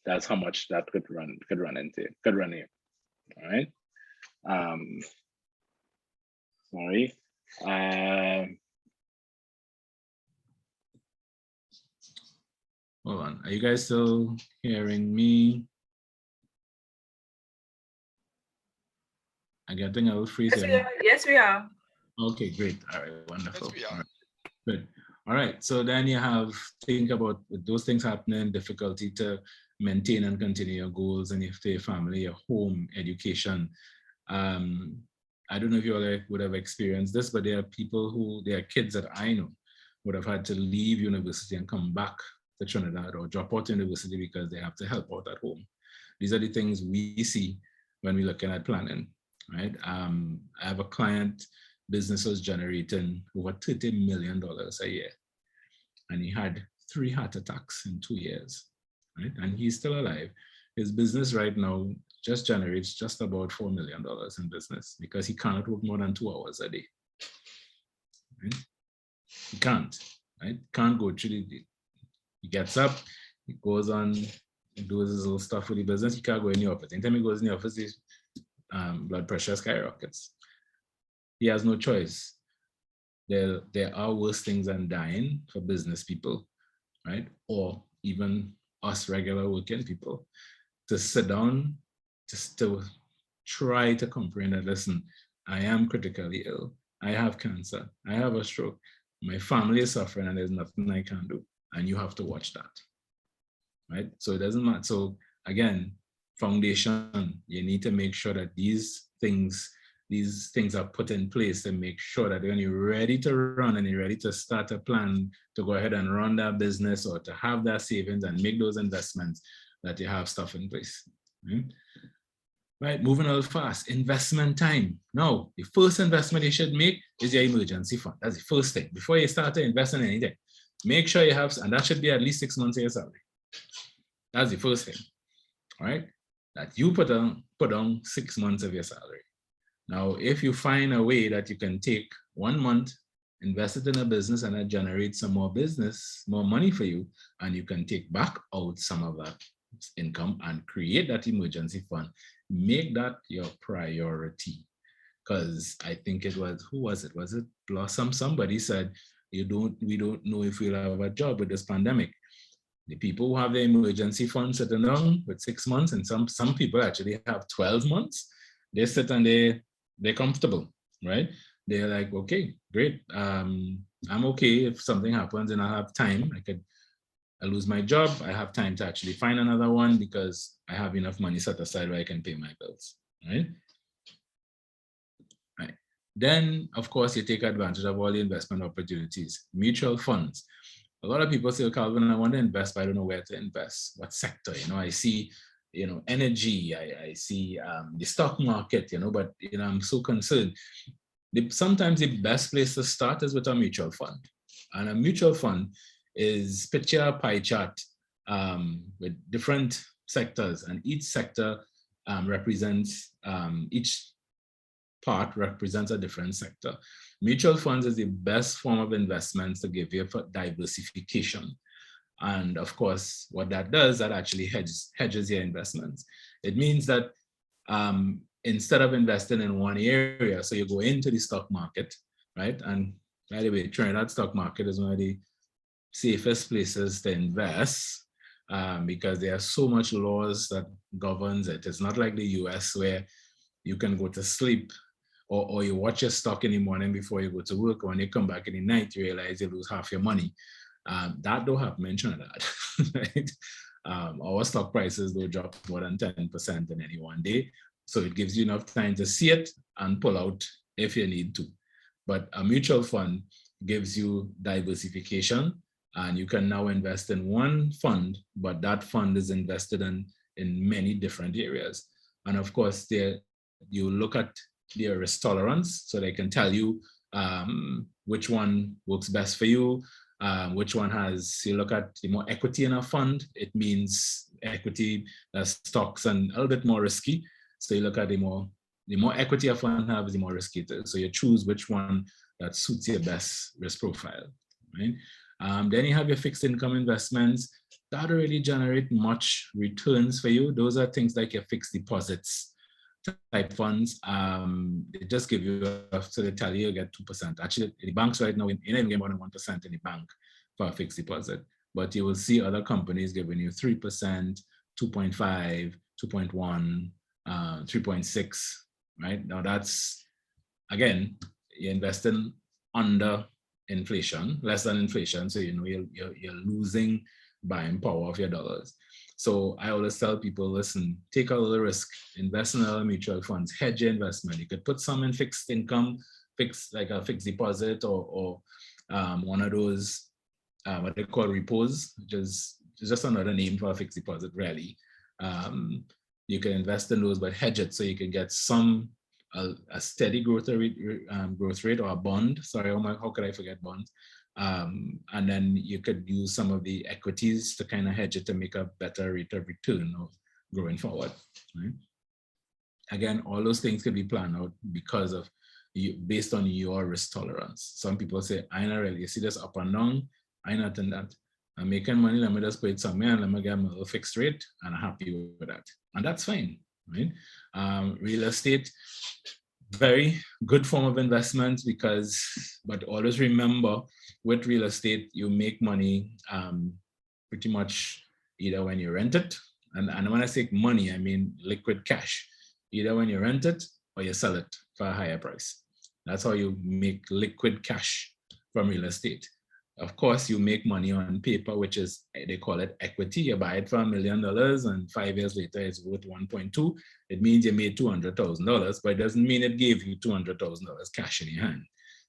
That's how much that could run here. All right. Sorry. Hold on. Are you guys still hearing me? I'm getting a little freeze here. Yes, we are. Okay, great. All right, wonderful. Yes, we are. All right, good. All right, so then you have, think about with those things happening, difficulty to maintain and continue your goals and your family, your home, education. I don't know if you all would have experienced this, but there are kids that I know would have had to leave university and come back to Trinidad or drop out university because they have to help out at home. These are the things we see when we're looking at planning, right? I have a client, business was generating over $30 million a year. And he had 3 heart attacks in 2 years, right? And he's still alive. His business right now just generates just about $4 million in business because he cannot work more than 2 hours a day. Right? He can't, right? Can't go through the day. He gets up, he goes on, he does his little stuff with the business, he can't go in the office. Anytime he goes in the office, his blood pressure skyrockets. He has no choice. There are worse things than dying for business people, right? Or even us regular working people, to sit down, just to try to comprehend that, listen, I am critically ill. I have cancer. I have a stroke. My family is suffering and there's nothing I can do. And you have to watch that, right? So it doesn't matter. So again, foundation, you need to make sure that these things are put in place to make sure that when you're ready to run and you're ready to start a plan to go ahead and run that business or to have that savings and make those investments, that you have stuff in place. Right, moving a little fast, investment time. Now, the first investment you should make is your emergency fund. That's the first thing. Before you start to invest in anything, make sure you have, and that should be at least 6 months of your salary. That's the first thing, all right? That you put on 6 months of your salary. Now, if you find a way that you can take 1 month, invest it in a business and that generates some more business, more money for you, and you can take back out some of that income and create that emergency fund, make that your priority. Because I think it was, who was it? Was it Blossom? Somebody said, we don't know if we'll have a job with this pandemic. The people who have the emergency fund sitting down with 6 months, and some people actually have 12 months, they sit and they're comfortable, right? They're like, okay, great. I'm okay if something happens and I have time. I lose my job, I have time to actually find another one because I have enough money set aside where I can pay my bills, right? Right. Then, of course, you take advantage of all the investment opportunities. Mutual funds. A lot of people say, Calvin, I want to invest, but I don't know where to invest. What sector? I see, energy. I see the stock market, but I'm so concerned. Sometimes the best place to start is with a mutual fund. And a mutual fund is, picture a pie chart with different sectors, and each sector represents, each part represents a different sector. Mutual funds is the best form of investments to give you for diversification. And of course, what that does, that actually hedges your investments. It means that instead of investing in one area, so you go into the stock market, right? And by the way, Trinidad stock market is one of the safest places to invest because there are so much laws that governs it. It's not like the US where you can go to sleep or you watch your stock in the morning before you go to work, or when you come back in the night, you realize you lose half your money. That don't happen in Trinidad, right? Our stock prices don't drop more than 10% in any one day. So it gives you enough time to see it and pull out if you need to. But a mutual fund gives you diversification, and you can now invest in one fund, but that fund is invested in many different areas. And of course, you look at their risk tolerance, so they can tell you which one works best for you, which one has, you look at the more equity in a fund, it means equity, stocks, and a little bit more risky. So you look at the more equity a fund has, the more risky it is. So you choose which one that suits your best risk profile, right? Then you have your fixed income investments that don't really generate much returns for you. Those are things like your fixed deposits type funds. They just give you, so they tell you get 2%. Actually, the banks right now, you're not even getting more than 1% in the bank for a fixed deposit. but you will see other companies giving you 3%, 2.5, 2.1, 3.6, right? Now that's, again, you're investing under inflation, less than inflation. So, you know, you're losing buying power of your dollars. So I always tell people, listen, take a little risk, invest in other mutual funds, hedge your investment. You could put some in fixed income, like a fixed deposit, or one of those, what they call repos, which is just another name for a fixed deposit, really. You can invest in those, but hedge it so you can get some a steady growth rate, or a bond. Sorry, how could I forget bonds? And then you could use some of the equities to kind of hedge it to make a better rate of return of going forward. Right? Again, all those things can be planned out because of you, based on your risk tolerance. Some people say, I not really, you see this up and down, I not in that. I'm making money, let me just put it somewhere and let me get a little fixed rate, and I'm happy with that. And that's fine, right? Real estate, very good form of investment but always remember, with real estate, you make money pretty much either when you rent it, and when I say money, I mean liquid cash, either when you rent it or you sell it for a higher price. That's how you make liquid cash from real estate. Of course, you make money on paper, which is, they call it equity. You buy it for $1 million and 5 years later it's worth 1.2. It means you made $200,000, but it doesn't mean it gave you $200,000 cash in your hand.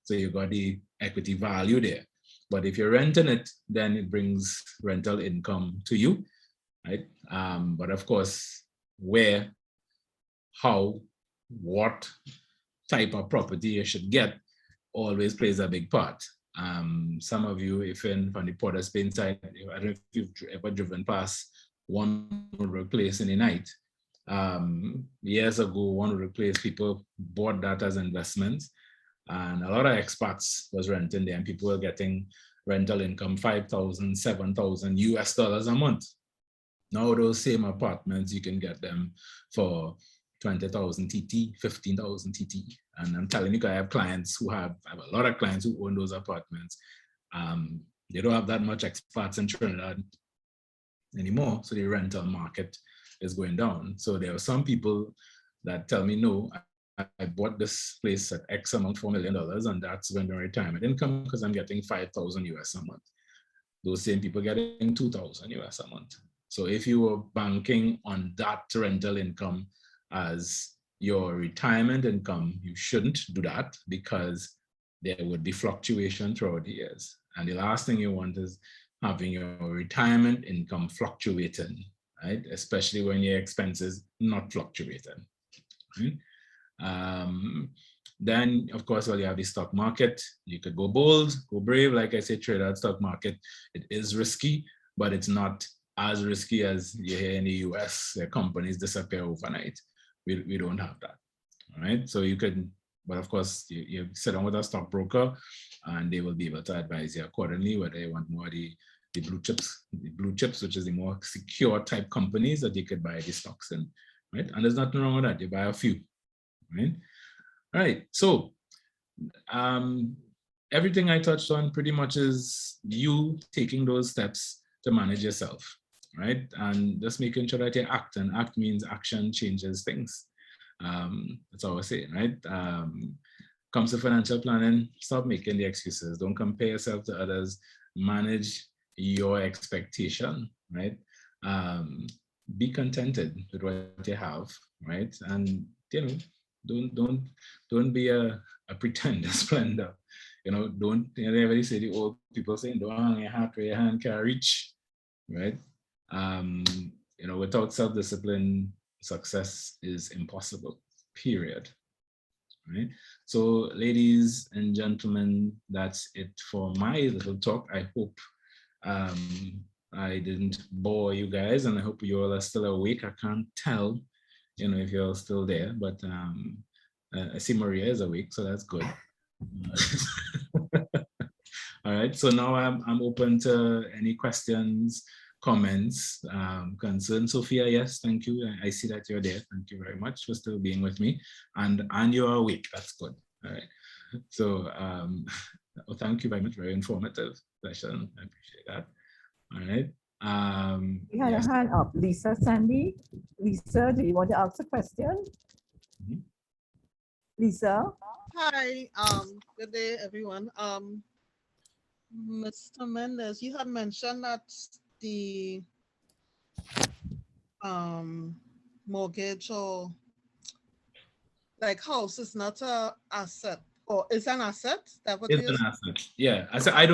So you got the equity value there. But if you're renting it, then it brings rental income to you, right? But of course, where, how, what type of property you should get always plays a big part. Some of you, if you're from the Port of Spain side, I don't know if you've ever driven past One Woodbrook Place in the night. Years ago, One Woodbrook Place, people bought that as investments, and a lot of expats was renting there, and people were getting rental income, $5,000, $7,000 US a month. Now those same apartments, you can get them for 20,000 TT, 15,000 TT. And I'm telling you, I have clients who have a lot of clients who own those apartments. They don't have that much expats in Trinidad anymore, so the rental market is going down. So there are some people that tell me, no, I bought this place at X amount, $4 million, and that's when my retirement income, because I'm getting 5,000 US a month. Those same people getting 2,000 US a month. So if you were banking on that rental income as your retirement income, you shouldn't do that, because there would be fluctuation throughout the years. And the last thing you want is having your retirement income fluctuating, right? Especially when your expenses not fluctuating. Right? Then, of course, well, you have the stock market. You could go bold, go brave. Like I said, trade out stock market. It is risky, but it's not as risky as you hear in the US, where companies disappear overnight. We don't have that, all right? So you can, but of course, you sit down with a stockbroker, and they will be able to advise you accordingly, whether you want more the blue chips, which is the more secure type companies that you could buy the stocks in, right? And there's nothing wrong with that. You buy a few, right? All right, so everything I touched on pretty much is you taking those steps to manage yourself, right? And just making sure that you act, and act means action changes things. That's all I say, right? Comes to financial planning, stop making the excuses. Don't compare yourself to others. Manage your expectation, right? Be contented with what you have, right? And you know, don't be a pretender splendor. You know, don't, you know, everybody say, the old people saying, don't hang your hat where your hand can reach, right? You know, without self-discipline, success is impossible, period. Right? So, ladies and gentlemen, that's it for my little talk. I hope I didn't bore you guys, and I hope you all are still awake. I can't tell, you know, if you're all still there, but I see Maria is awake, so that's good. All right, so now I'm open to any questions, comments, concerns. Sophia, yes, thank you. I see that you're there. Thank you very much for still being with me. And you're awake, that's good. All right. So well, thank you very much, very informative session. I appreciate that. All right. We had Yes. a hand up. Lisa Sandy. Lisa, do you want to ask a question? Mhm. Lisa? Hi, good day, everyone. Mr. Mendes, you had mentioned that the mortgage or like house is not a asset or is an asset. That what It's you an asset. Yeah. I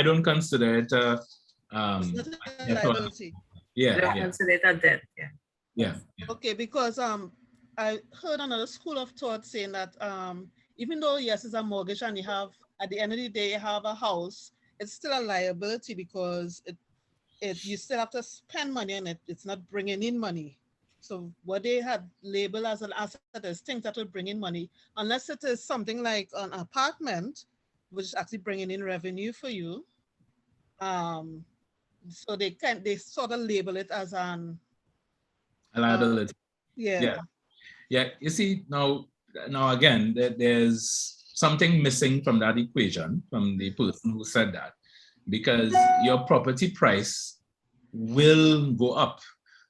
don't consider it it's not a debt or- liability. yeah, Don't yeah, consider it a debt, yeah. yeah, yeah. Okay, because I heard another school of thought saying that even though yes, it's a mortgage and you have at the end of the day you have a house, it's still a liability because it you still have to spend money on it. It's not bringing in money. So what they had labeled as an asset is things that will bring in money, unless it is something like an apartment, which is actually bringing in revenue for you. So they sort of label it as an A liability. yeah. Yeah. Yeah. You see, now again, there's something missing from that equation from the person who said that, because your property price will go up.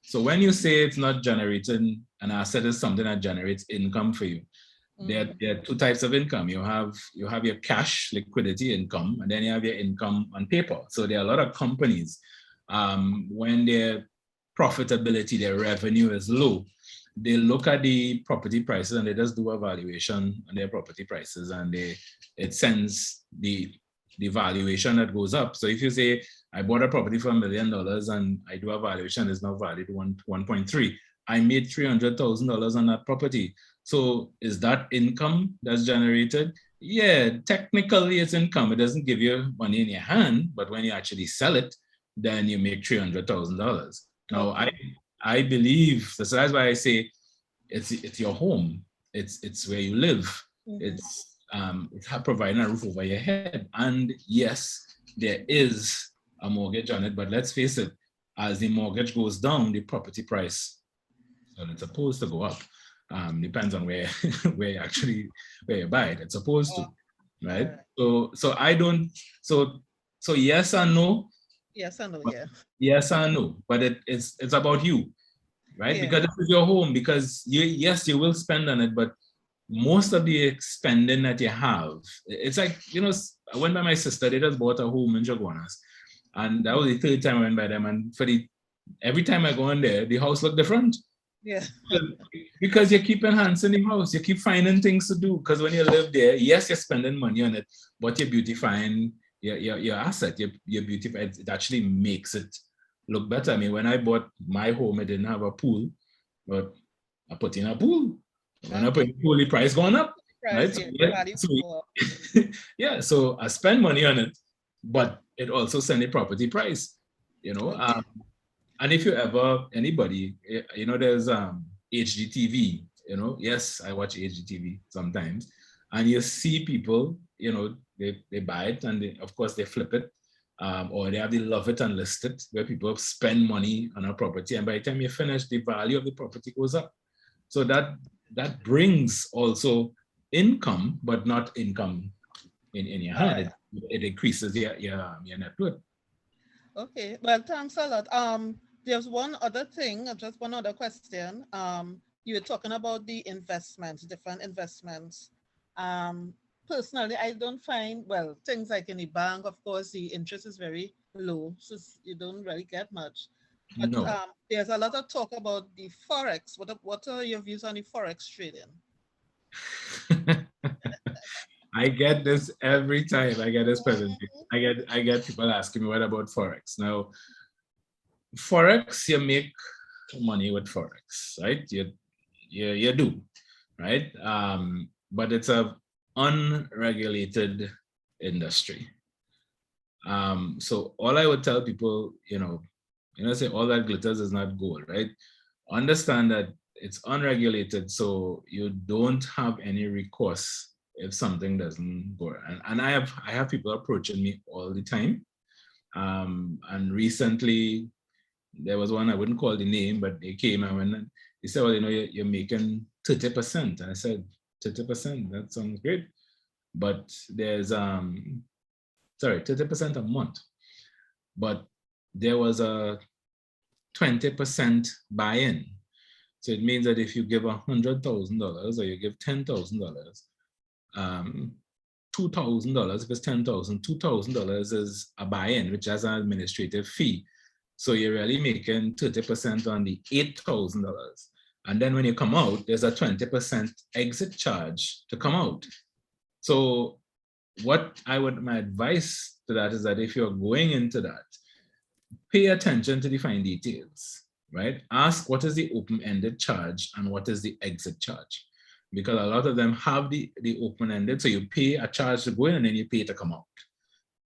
So when you say it's not generating an asset, is something that generates income for you. There are two types of income. You have your cash liquidity income, and then you have your income on paper. So there are a lot of companies, when their profitability, their revenue is low, they look at the property prices and they just do a valuation on their property prices, and it sends the valuation that goes up. So if you say, I bought a property for $1 million and I do a valuation, it's now valued 1.3, I made $300,000 on that property. So is that income that's generated? Yeah, technically it's income. It doesn't give you money in your hand, but when you actually sell it, then you make $300,000. Now, Okay. I believe, so that's why I say it's your home. It's where you live. It's providing a roof over your head. And yes, there is a mortgage on it, but let's face it, as the mortgage goes down, the property price, so it's supposed to go up. Depends on where where you buy it. It's supposed to, right? So I don't. So yes and no. Yes, I know. Yeah. Yes and no, but it's about you, right? Yeah. Because this is your home. Because yes, you will spend on it, but most of the spending that you have, it's like, I went by my sister. They just bought a home in Jaguanas, and that was the third time I went by them. And every time I go in there, the house looked different. Yeah. Because you keep enhancing the house, you keep finding things to do. Because when you live there, yes, you're spending money on it, but you're beautifying your asset. You're beautifying. It actually makes it look better. I mean, when I bought my home, it didn't have a pool, but I put in a pool. When I put in a pool, the price gone up. Right? Yeah, so I spend money on it, but it also send the property price, and if you ever, anybody, there's HGTV, yes, I watch HGTV sometimes, and you see people, they buy it and of course they flip it, or they have the love it and list it, where people spend money on a property, and by the time you finish, the value of the property goes up. So that brings also income, but not income in your hand. It increases your net worth. Okay, well, thanks a lot. There's one other thing, just one other question. You were talking about the investments, different investments. Personally, I don't find, well, things like in the bank, of course, the interest is very low, so you don't really get much. But No. There's a lot of talk about the Forex. What are your views on the Forex trading? I get this every time I get this presentation. I get people asking me, what about Forex? Now, Forex, you make money with Forex, right? You do, right? But it's a unregulated industry. So all I would tell people, say all that glitters is not gold, right? Understand that it's unregulated, so you don't have any recourse if something doesn't go. And I have people approaching me all the time. And recently there was one, I wouldn't call the name, but they came and when they said, well, you're making 30%. And I said, 30%, that sounds great. But there's 30% a month. But there was a 20% buy-in. So it means that if you give $100,000 or you give $10,000, $2,000, if it's $10,000, $2,000 is a buy-in, which has an administrative fee. So you're really making 30% on the $8,000. And then when you come out, there's a 20% exit charge to come out. So my advice to that is that if you're going into that, pay attention to the fine details, right? Ask what is the open-ended charge and what is the exit charge, because a lot of them have the open-ended. So you pay a charge to go in and then you pay to come out.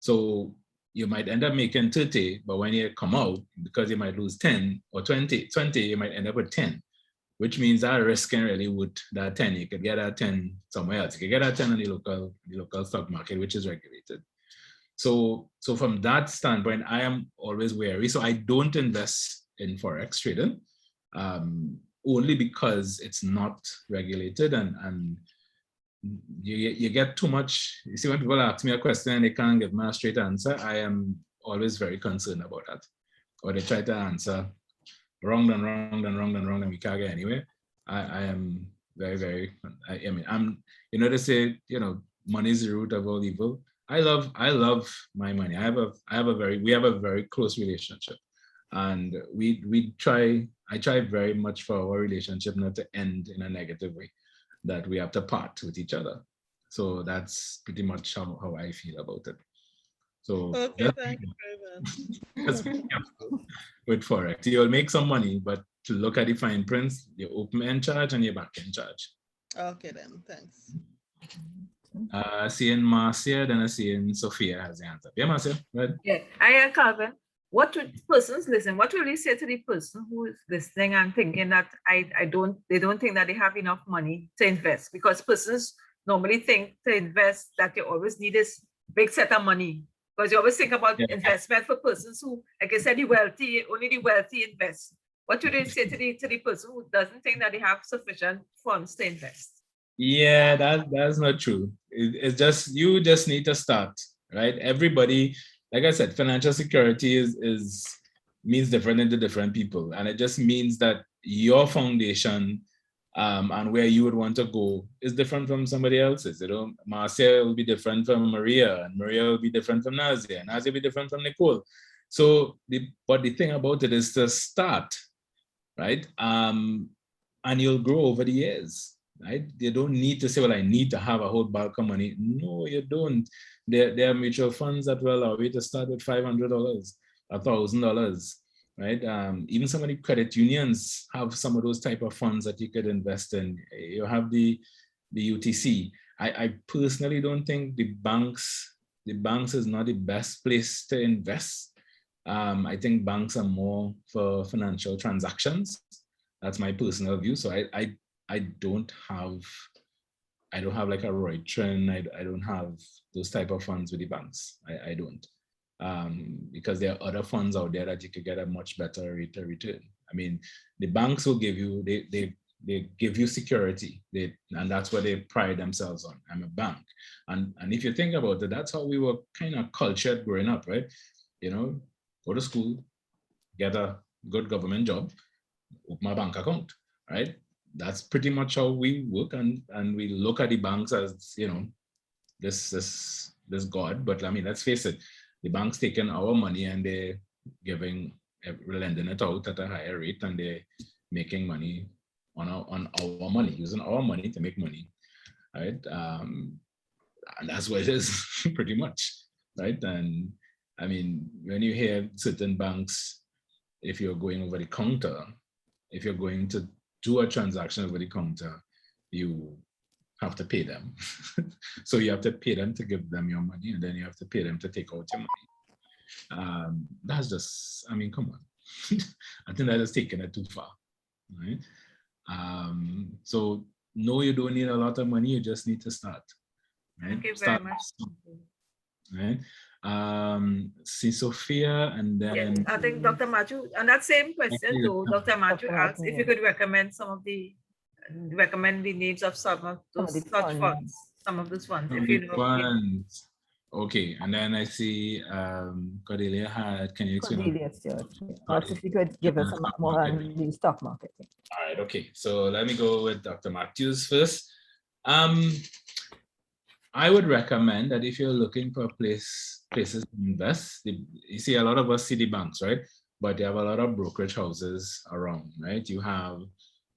So you might end up making 30, but when you come out, because you might lose 10 or 20, you might end up with 10, which means that risking really would that 10. You could get that 10 somewhere else. You could get that 10 on the local stock market, which is regulated. So from that standpoint, I am always wary. So I don't invest in Forex trading, only because it's not regulated and you get too much. You see, when people ask me a question and they can't give me a straight answer, I am always very concerned about that. Or they try to answer wrong, and we can't get anywhere. I am very, I mean, they say, money is the root of all evil. I love my money. We have a very close relationship, and I try very much for our relationship not to end in a negative way, that we have to part with each other. So that's pretty much how I feel about it. So okay, thank you very much. With Forex, you'll make some money, but to look at the fine prints, your open-end charge and your back-end charge. Okay then, thanks. Seeing Marcia, then I seeing Sophia has the answer. Yeah, Marcia, right? Yeah, I am Calvin. What would persons listen? What will you say to the person who is listening and thinking that they don't think that they have enough money to invest? Because persons normally think to invest that they always need this big set of money. Because you always think about investment for persons who, like I said, only the wealthy invest. What would you say to the person who doesn't think that they have sufficient funds to invest? Yeah, that's not true. It's just, you just need to start, right? Everybody, like I said, financial security means different to different people. And it just means that your foundation and where you would want to go is different from somebody else's. Marcia will be different from Maria, and Maria will be different from Nazia, and Nazia will be different from Nicole. So, but the thing about it is to start, right? And you'll grow over the years. Right? They don't need to say, well, I need to have a whole bulk of money. No, you don't. There are mutual funds that will allow you to start with $500, $1,000, right? Even some of the credit unions have some of those type of funds that you could invest in. You have the UTC. I personally don't think the banks is not the best place to invest. I think banks are more for financial transactions. That's my personal view. So I don't have like a Reutron. I don't have those type of funds with the banks. I don't, because there are other funds out there that you could get a much better rate of return. I mean, the banks will give you, they give you security, and that's what they pride themselves on. I'm a bank, and if you think about it, that's how we were kind of cultured growing up, right? Go to school, get a good government job, open a bank account, right? That's pretty much how we work, and we look at the banks as, this God. But I mean, let's face it, the bank's taking our money and they're lending it out at a higher rate, and they're making money on our money, using our money to make money, right? And that's what it is, pretty much, right? And I mean, when you hear certain banks, if you're going over the counter, if you're going to do a transaction over the counter, you have to pay them. So you have to pay them to give them your money, and then you have to pay them to take out your money. That's just, I mean, come on. I think that is taking it too far, right? So no, you don't need a lot of money, you just need to start. Right? Thank you very much. Right? See Sophia, and then yes, I think Dr. Matthew, and that same question too, Dr. Matthew asked if you could recommend recommend the names of some of those such funds, some of those funds, if you know. Funds. Okay, and then I see Cordelia had, can you explain? Cordelia Stewart. Asked if you could give us some more on the stock market. All right, okay. So let me go with Dr. Matthews first. I would recommend that if you're looking for places to invest, you see a lot of us see the banks, right? But you have a lot of brokerage houses around, right? You have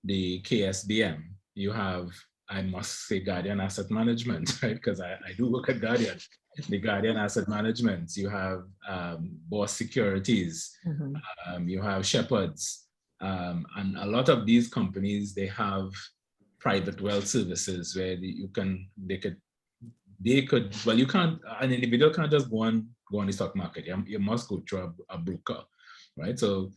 the KSBM, you have, I must say, Guardian Asset Management, right? Because I do work at Guardian. The Guardian Asset Management, you have Boss Securities, you have Shepherds, and a lot of these companies, they have private wealth services where they could, well, you can't, an individual can't just go on the stock market. You must go through a broker, right? So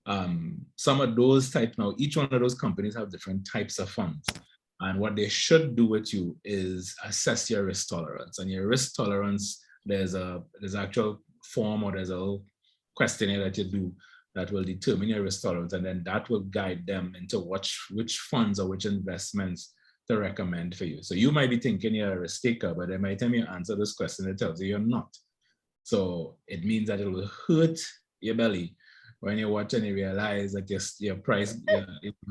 some of those types, now each one of those companies have different types of funds. And what they should do with you is assess your risk tolerance. And your risk tolerance, there's actual form, or there's a questionnaire that you do that will determine your risk tolerance. And then that will guide them into which funds or which investments to recommend for you. So you might be thinking you're a risk taker, but by the time you answer this question, it tells you you're not. So it means that it will hurt your belly when you watch and you realize that your price,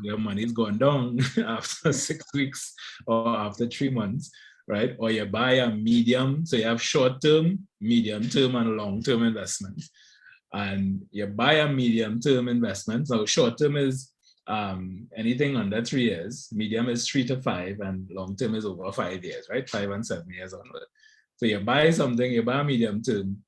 your money is going down after 6 weeks or after 3 months, right? Or you buy a medium, so you have short-term, medium-term, and long-term investments. And you buy a medium-term investment. So short-term is anything under 3 years, medium is 3 to 5, and long-term is over 5 years, right? 5 and 7 years onward. So you buy something, you buy a medium-term,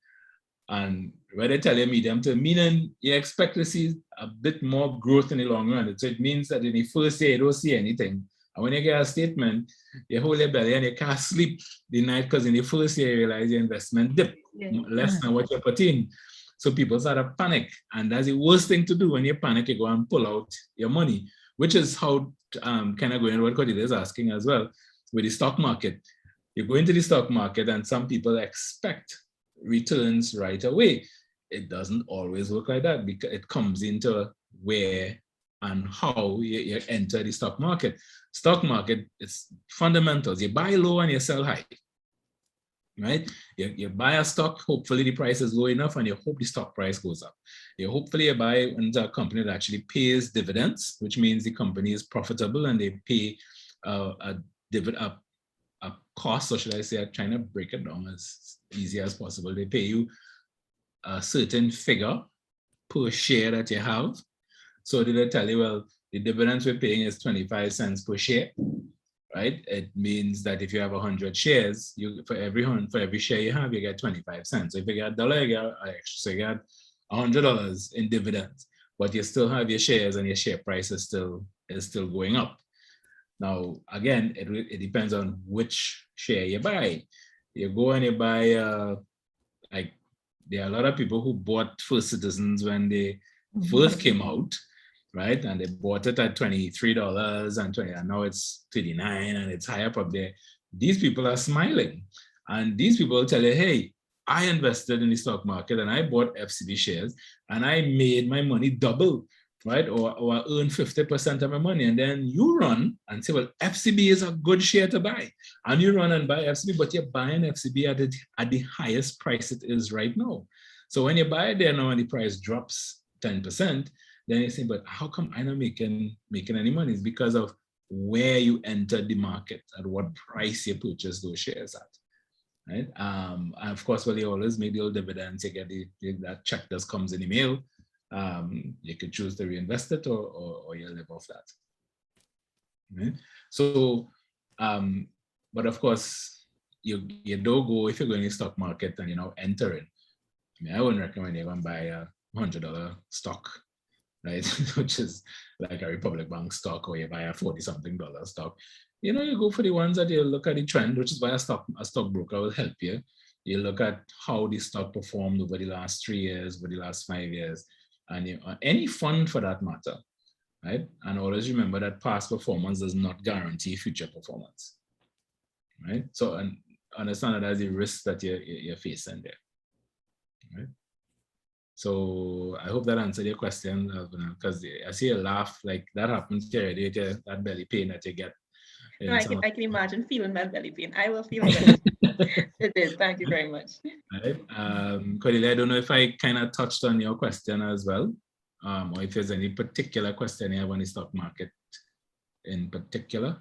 and when they tell you medium-term, meaning you expect to see a bit more growth in the long run. So it means that in the first year, you don't see anything. And when you get a statement, you hold your belly and you can't sleep the night because in the first year, you realize your investment dipped less than what you put in. So people start to panic. And that's the worst thing to do. When you panic, you go and pull out your money, which is how kind of going what Cordelia is asking as well with the stock market. You go into the stock market and some people expect returns right away. It doesn't always work like that because it comes into where and how you enter the stock market. Stock market, it's fundamentals. You buy low and you sell high, right? You buy a stock, hopefully the price is low enough and you hope the stock price goes up. You buy into a company that actually pays dividends, which means the company is profitable and they pay a cost, or should I say, I'm trying to break it down as easy as possible. They pay you a certain figure per share that you have. So they tell you, well, the dividends we're paying is 25 cents per share, right? It means that if you have 100 shares, for every share you have, you get 25 cents. So if you get $1, you get extra. So you get $100 in dividends, but you still have your shares and your share price is still going up. Now, again, it depends on which share you buy. You go and you buy, like, there are a lot of people who bought First Citizens when they first came out, right? And they bought it at $23 and now it's $39 and it's high up there. These people are smiling. And these people tell you, hey, I invested in the stock market and I bought FCB shares and I made my money double, right? Or earn 50% of my money. And then you run and say, well, FCB is a good share to buy. And you run and buy FCB, but you're buying FCB at the highest price it is right now. So when you buy it there now and the price drops 10%, then you say, but how come I'm not making any money? It's because of where you entered the market, at what price you purchase those shares at, right? And of course, well, you always make the old dividends. You get that check that comes in the mail. You could choose to reinvest it or you live off that. Right? So, but of course, you don't go, if you're going to the stock market and you're now entering, I mean, I wouldn't recommend you go and buy a $100 stock, right? Which is like a Republic Bank stock, or you buy a $40-something stock. You know, you go for the ones that you look at the trend, which is why a stockbroker will help you. You look at how the stock performed over the last 3 years, over the last 5 years, and any fund for that matter, right? And always remember that past performance does not guarantee future performance, right? So, and understand that as a risk that you're facing there, right? So I hope that answered your question, because I see a laugh, like that happens already, that belly pain that you get No, I can imagine feeling that belly pain. I will feel that. It is. Thank you very much. Right. Cordelia, I don't know if I kind of touched on your question as well, or if there's any particular question you have on the stock market in particular.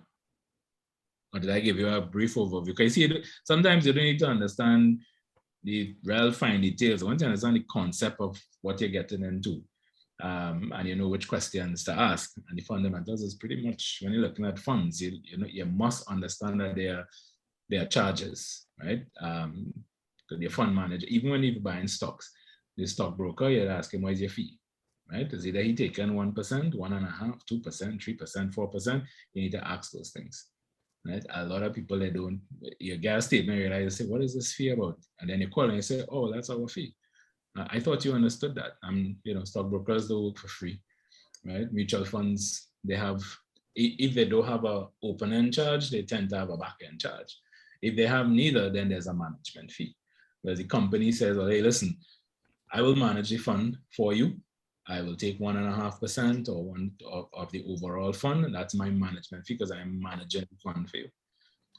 Or did I give you a brief overview? Because you see, sometimes you don't need to understand the real fine details. Once you understand the concept of what you're getting into, and you know which questions to ask, and the fundamentals is pretty much when you're looking at funds, you know you must understand that there are charges, right? Because your fund manager, even when you're buying stocks, the stockbroker, you're asking what is your fee, right? Is either he taking 1%, 1.5%, 2%, 3%, 4%? You need to ask those things. Right? A lot of people, they don't, you get a statement, you realize, say, what is this fee about? And then you call and you say, oh, that's our fee. I thought you understood that. You know, stockbrokers don't work for free, right? Mutual funds, they have, if they don't have an open-end charge, they tend to have a back-end charge. If they have neither, then there's a management fee. Whereas the company says, well, hey, listen, I will manage the fund for you. I will take 1.5% or one of the overall fund, and that's my management fee because I'm managing the fund for you.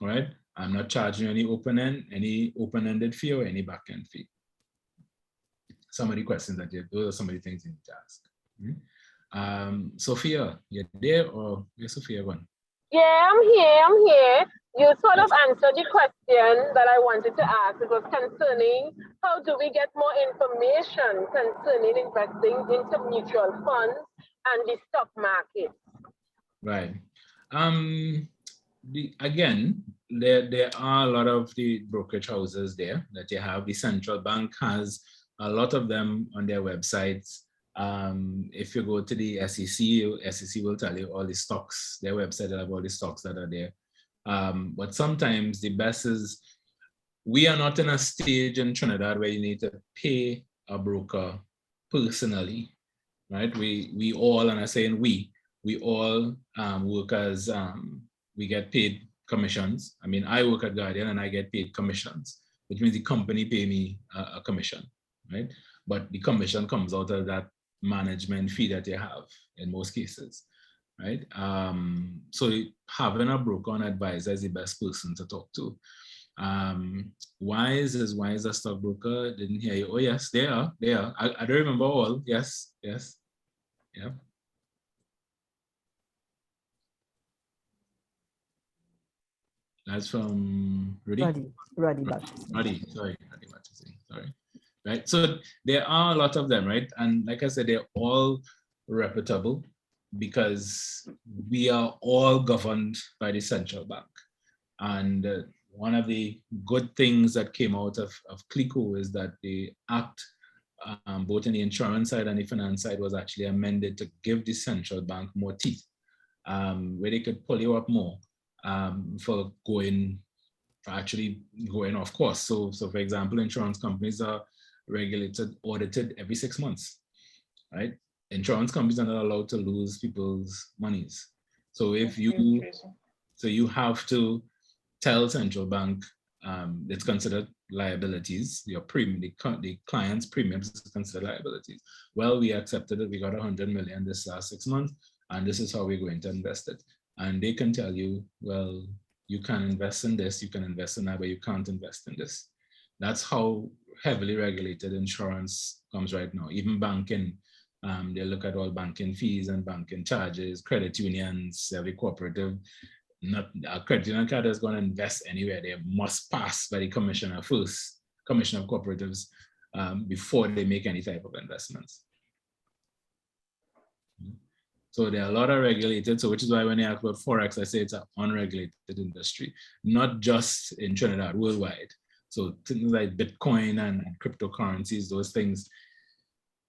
All right. I'm not charging any open-ended fee or any back-end fee. Some of the questions that those are some of the things you need to ask. Sophia, you're there, or where's Sophia gone? Yeah, I'm here. You sort of answered the question that I wanted to ask. It was concerning how do we get more information concerning investing into mutual funds and the stock market. Right. Again, there are a lot of the brokerage houses there that you have. The central bank has a lot of them on their websites. If you go to the SEC will tell you all the stocks, their website will have all the stocks that are there. But sometimes the best is, we are not in a stage in Trinidad where you need to pay a broker personally, right? We all, and I'm saying we all work as, we get paid commissions. I mean, I work at Guardian and I get paid commissions, which means the company pay me a commission, right? But the commission comes out of that management fee that you have in most cases, right? So having a broker and advisor is the best person to talk to. Wise is a stockbroker. Didn't hear you. Oh yes, they are. I don't remember all. Yes, yeah. That's from Rudy. Roddy Baptiste. Sorry. Right. So there are a lot of them, right? And like I said, they're all reputable because we are all governed by the central bank. And one of the good things that came out of CLICO is that the act, both in the insurance side and the finance side, was actually amended to give the central bank more teeth, where they could pull you up more for actually going off course. So for example, insurance companies are regulated, audited every 6 months, right? Insurance companies are not allowed to lose people's monies. So you have to tell central bank it's considered liabilities. Your premium, the client's premiums is considered liabilities. Well, we accepted it. We got 100 million this last 6 months, and this is how we're going to invest it. And they can tell you, well, you can invest in this, you can invest in that, but you can't invest in this. That's how heavily regulated insurance comes right now. Even banking, they look at all banking fees and banking charges, credit unions, every cooperative. Not a credit union card is going to invest anywhere. They must pass by the commissioner first, commissioner of cooperatives, before they make any type of investments. So there are a lot of regulated, so which is why when you ask about Forex, I say it's an unregulated industry, not just in Trinidad, worldwide. So things like Bitcoin and cryptocurrencies, those things,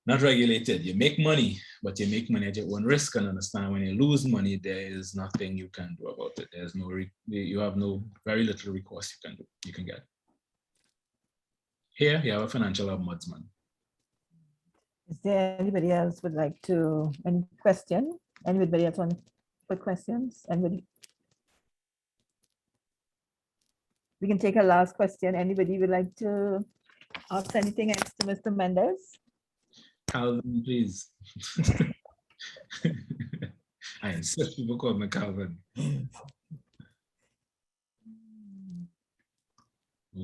not regulated. You make money, but you make money at your own risk, and understand when you lose money, there is nothing you can do about it. There's no, you have very little recourse you can get. Here, you have a financial ombudsman. Is there anybody else would like to, any question? Anybody else want to put questions? Anybody? We can take a last question. Anybody would like to ask anything else to Mr. Mendez? Calvin, please. I insist people call me Calvin.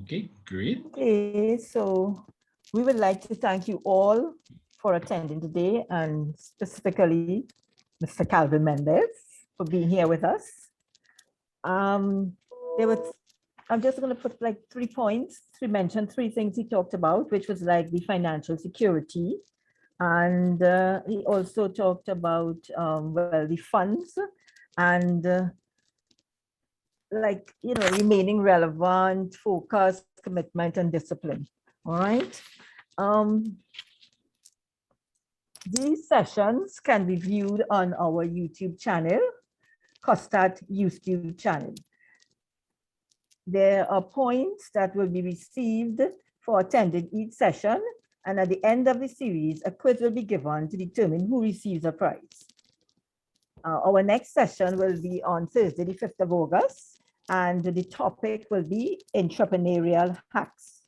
Okay, great. Okay, so we would like to thank you all for attending today, and specifically Mr. Calvin Mendez for being here with us. I'm just going to put like 3 points. He mentioned 3 things he talked about, which was like the financial security. And he also talked about, well, the funds and remaining relevant, focus, commitment, and discipline. All right. These sessions can be viewed on our YouTube channel, COSTAT YouTube channel. There are points that will be received for attending each session, and at the end of the series, a quiz will be given to determine who receives a prize. Our next session will be on Thursday, the 5th of August, and the topic will be entrepreneurial hacks.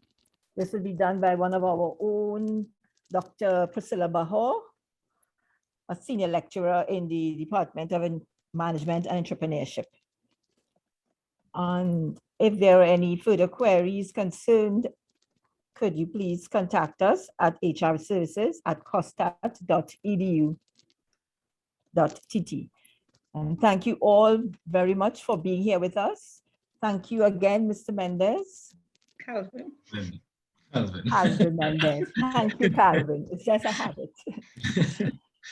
This will be done by one of our own, Dr. Priscilla Bahor, a senior lecturer in the Department of Management and Entrepreneurship. And if there are any further queries concerned, could you please contact us at hrservices@costat.edu.tt. And thank you all very much for being here with us. Thank you again, Mr. Mendez. Calvin. Calvin Mendez. Thank you, Calvin. It's just a habit.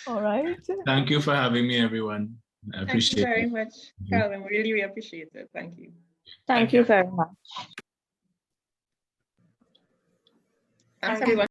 All right. Thank you for having me, everyone. I appreciate it. Thank you very much, Calvin. Really appreciate it. Thank you. Thank you very much. Thanks, everyone.